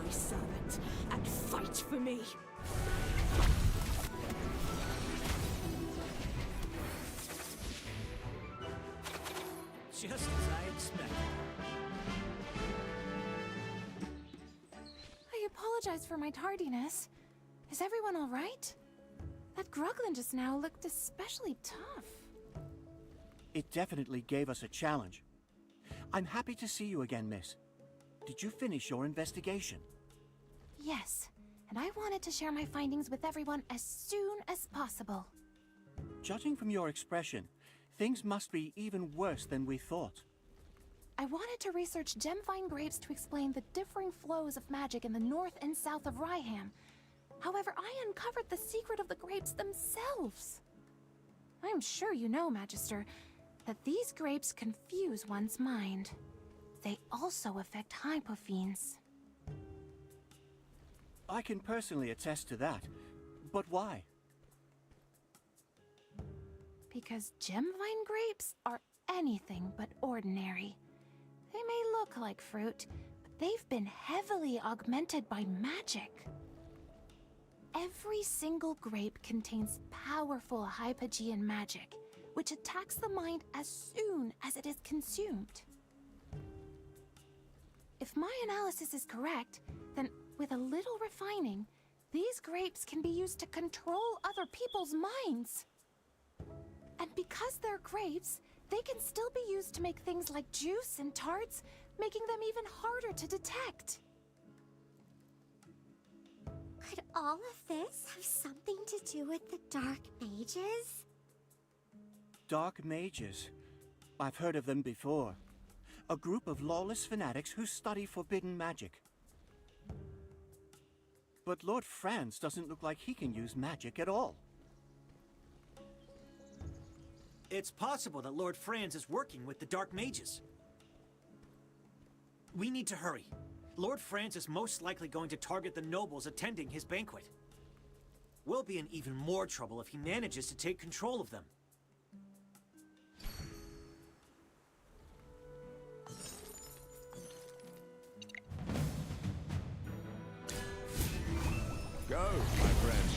my servant and fight for me. Just as I expected. I apologize for my tardiness. Is everyone all right? That Gruglin just now looked especially tough. It definitely gave us a challenge. I'm happy to see you again, miss. Did you finish your investigation? Yes, and I wanted to share my findings with everyone as soon as possible. Judging from your expression, things must be even worse than we thought. I wanted to research gemvine grapes to explain the differing flows of magic in the north and south of Ryham. However, I uncovered the secret of the grapes themselves. I'm sure you know, Magister, that these grapes confuse one's mind. They also affect hypophines. I can personally attest to that. But why? Because gemvine grapes are anything but ordinary. They may look like fruit, but they've been heavily augmented by magic. Every single grape contains powerful hypogean magic, which attacks the mind as soon as it is consumed. If my analysis is correct, then with a little refining, these grapes can be used to control other people's minds. And because they're grapes, they can still be used to make things like juice and tarts, making them even harder to detect. Could all of this have something to do with the Dark Mages? Dark Mages. I've heard of them before. A group of lawless fanatics who study forbidden magic. But Lord Franz doesn't look like he can use magic at all. It's possible that Lord Franz is working with the Dark Mages. We need to hurry. Lord Franz is most likely going to target the nobles attending his banquet. We'll be in even more trouble if he manages to take control of them. Go, my friend.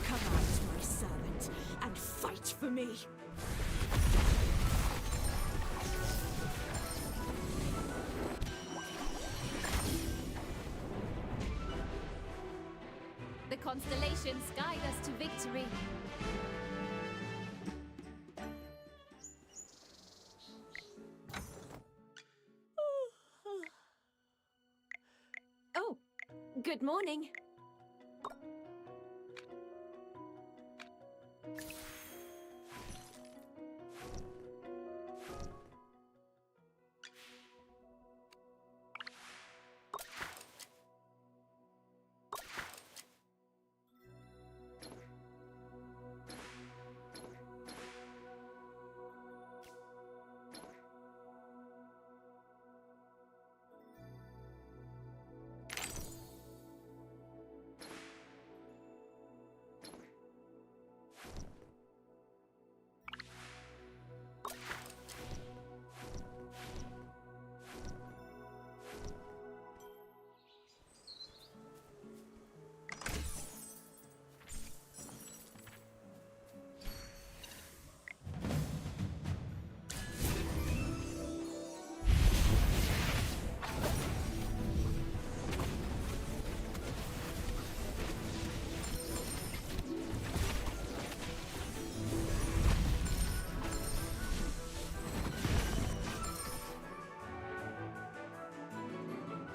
Come out, my servant, and fight for me. The constellations guide us to victory. Oh, good morning.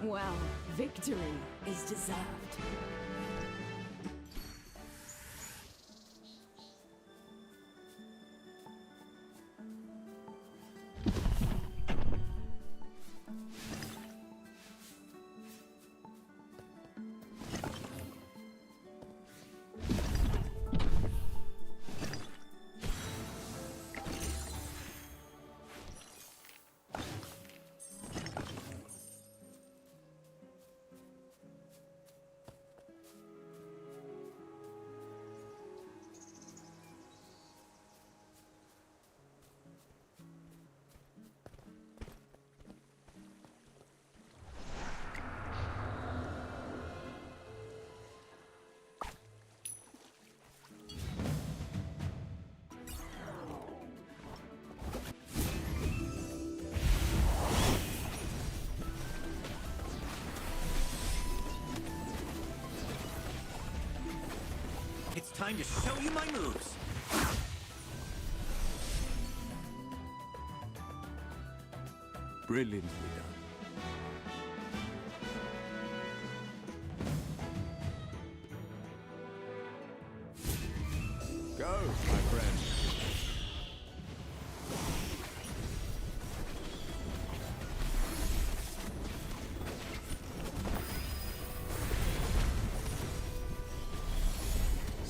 Well, victory is deserved. It's time to show you my moves. Brilliantly done. Go, my friend.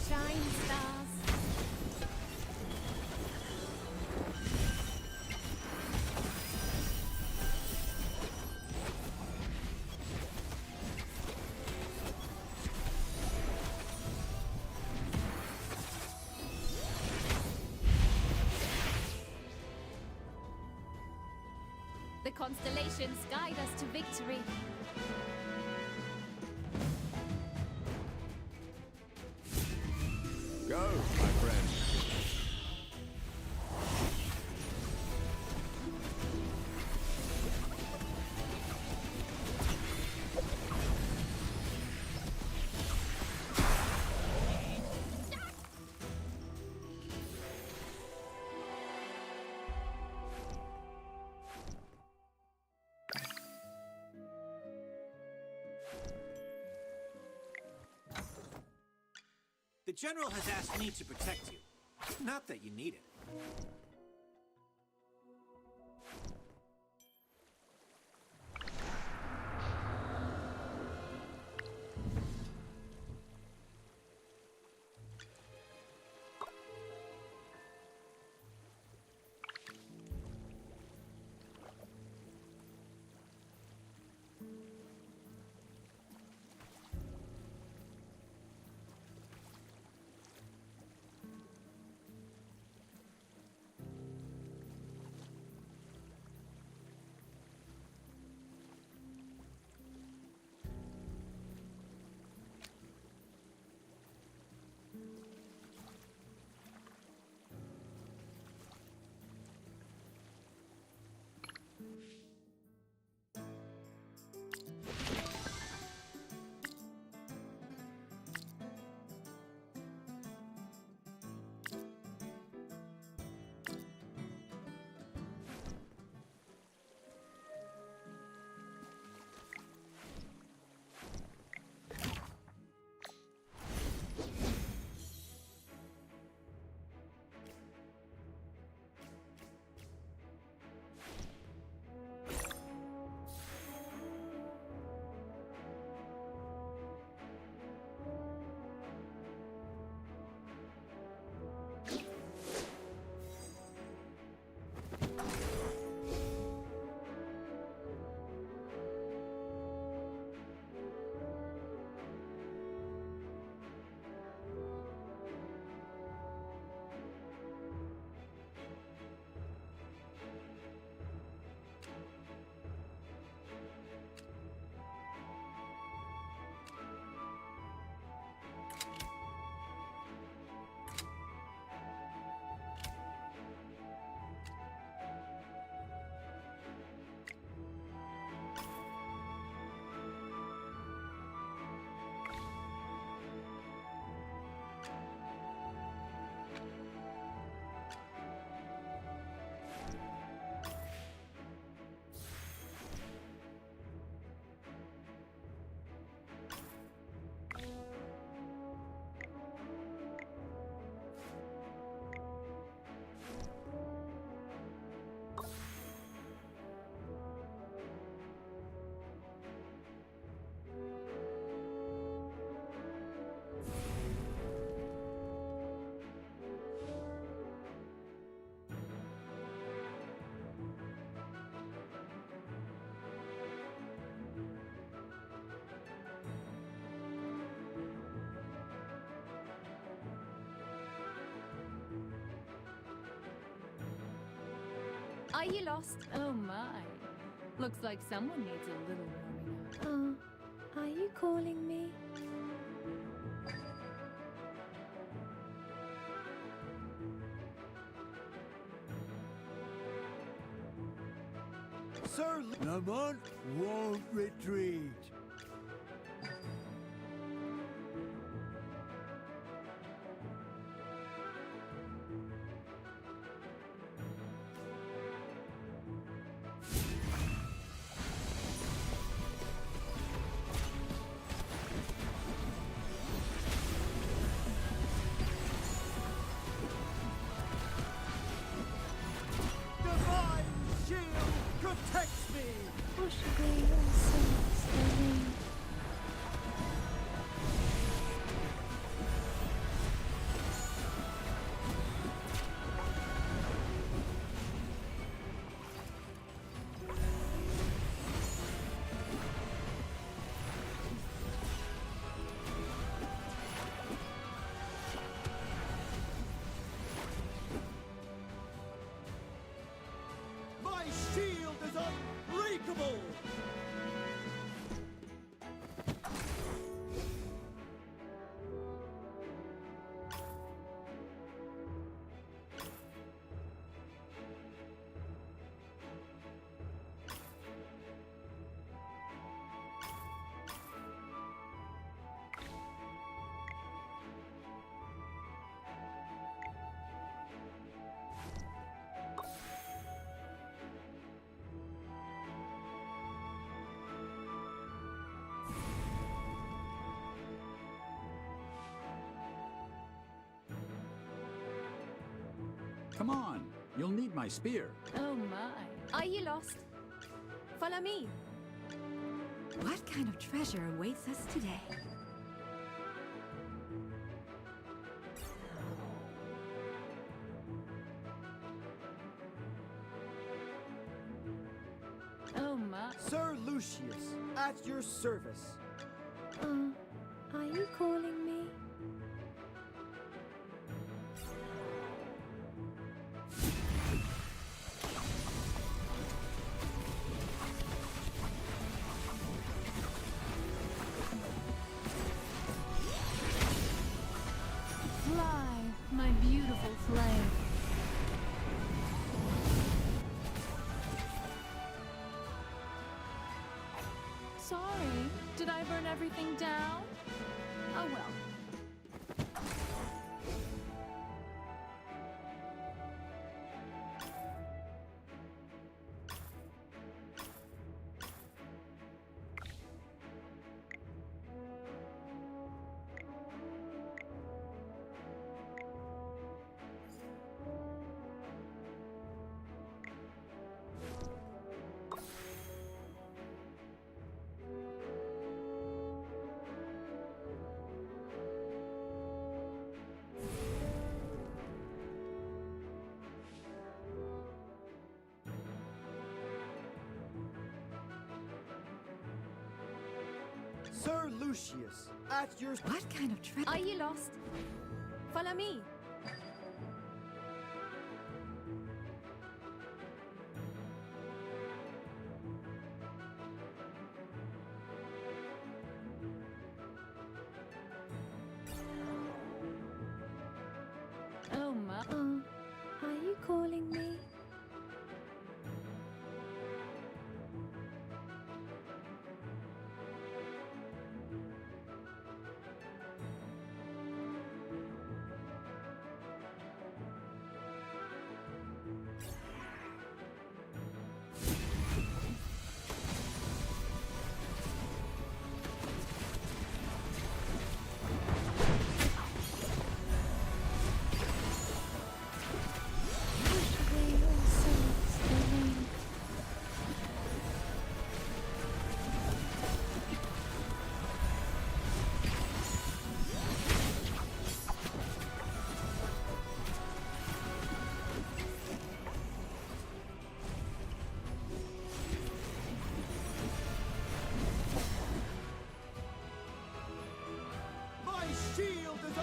Shine, stars. The constellations guide us to victory. Go, my friend. The General has asked me to protect you. Not that you need it. Are you lost? Oh my. Looks like someone needs a little warming up. Are you calling me? Sir Lamont won't retreat. Come on, you'll need my spear. Oh my. Are you lost? Follow me. What kind of treasure awaits us today? Oh my. Sir Lucius, at your service. Are you calling me? Fly, my beautiful flame. Sorry, did I burn everything down? Oh well. Sir Lucius, at your... What kind of treasure? Are you lost? Follow me. Oh my. Are you calling me? My shield is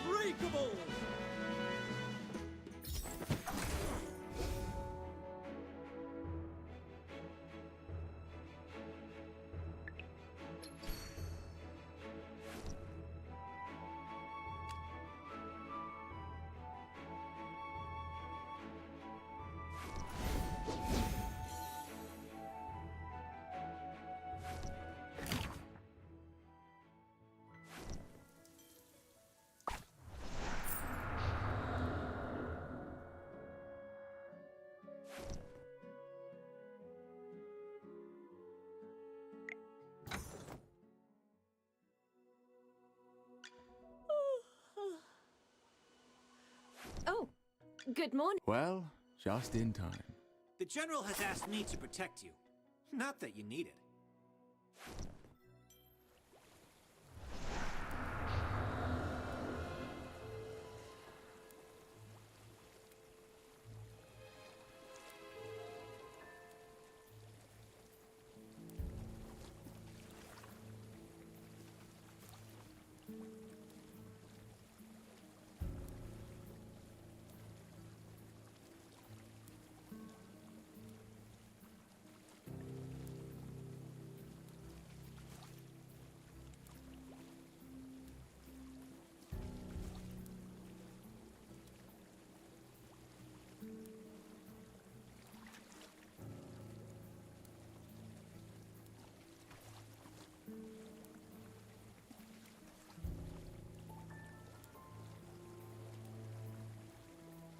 unbreakable! Oh, good morning. Well, just in time. The General has asked me to protect you. Not that you need it.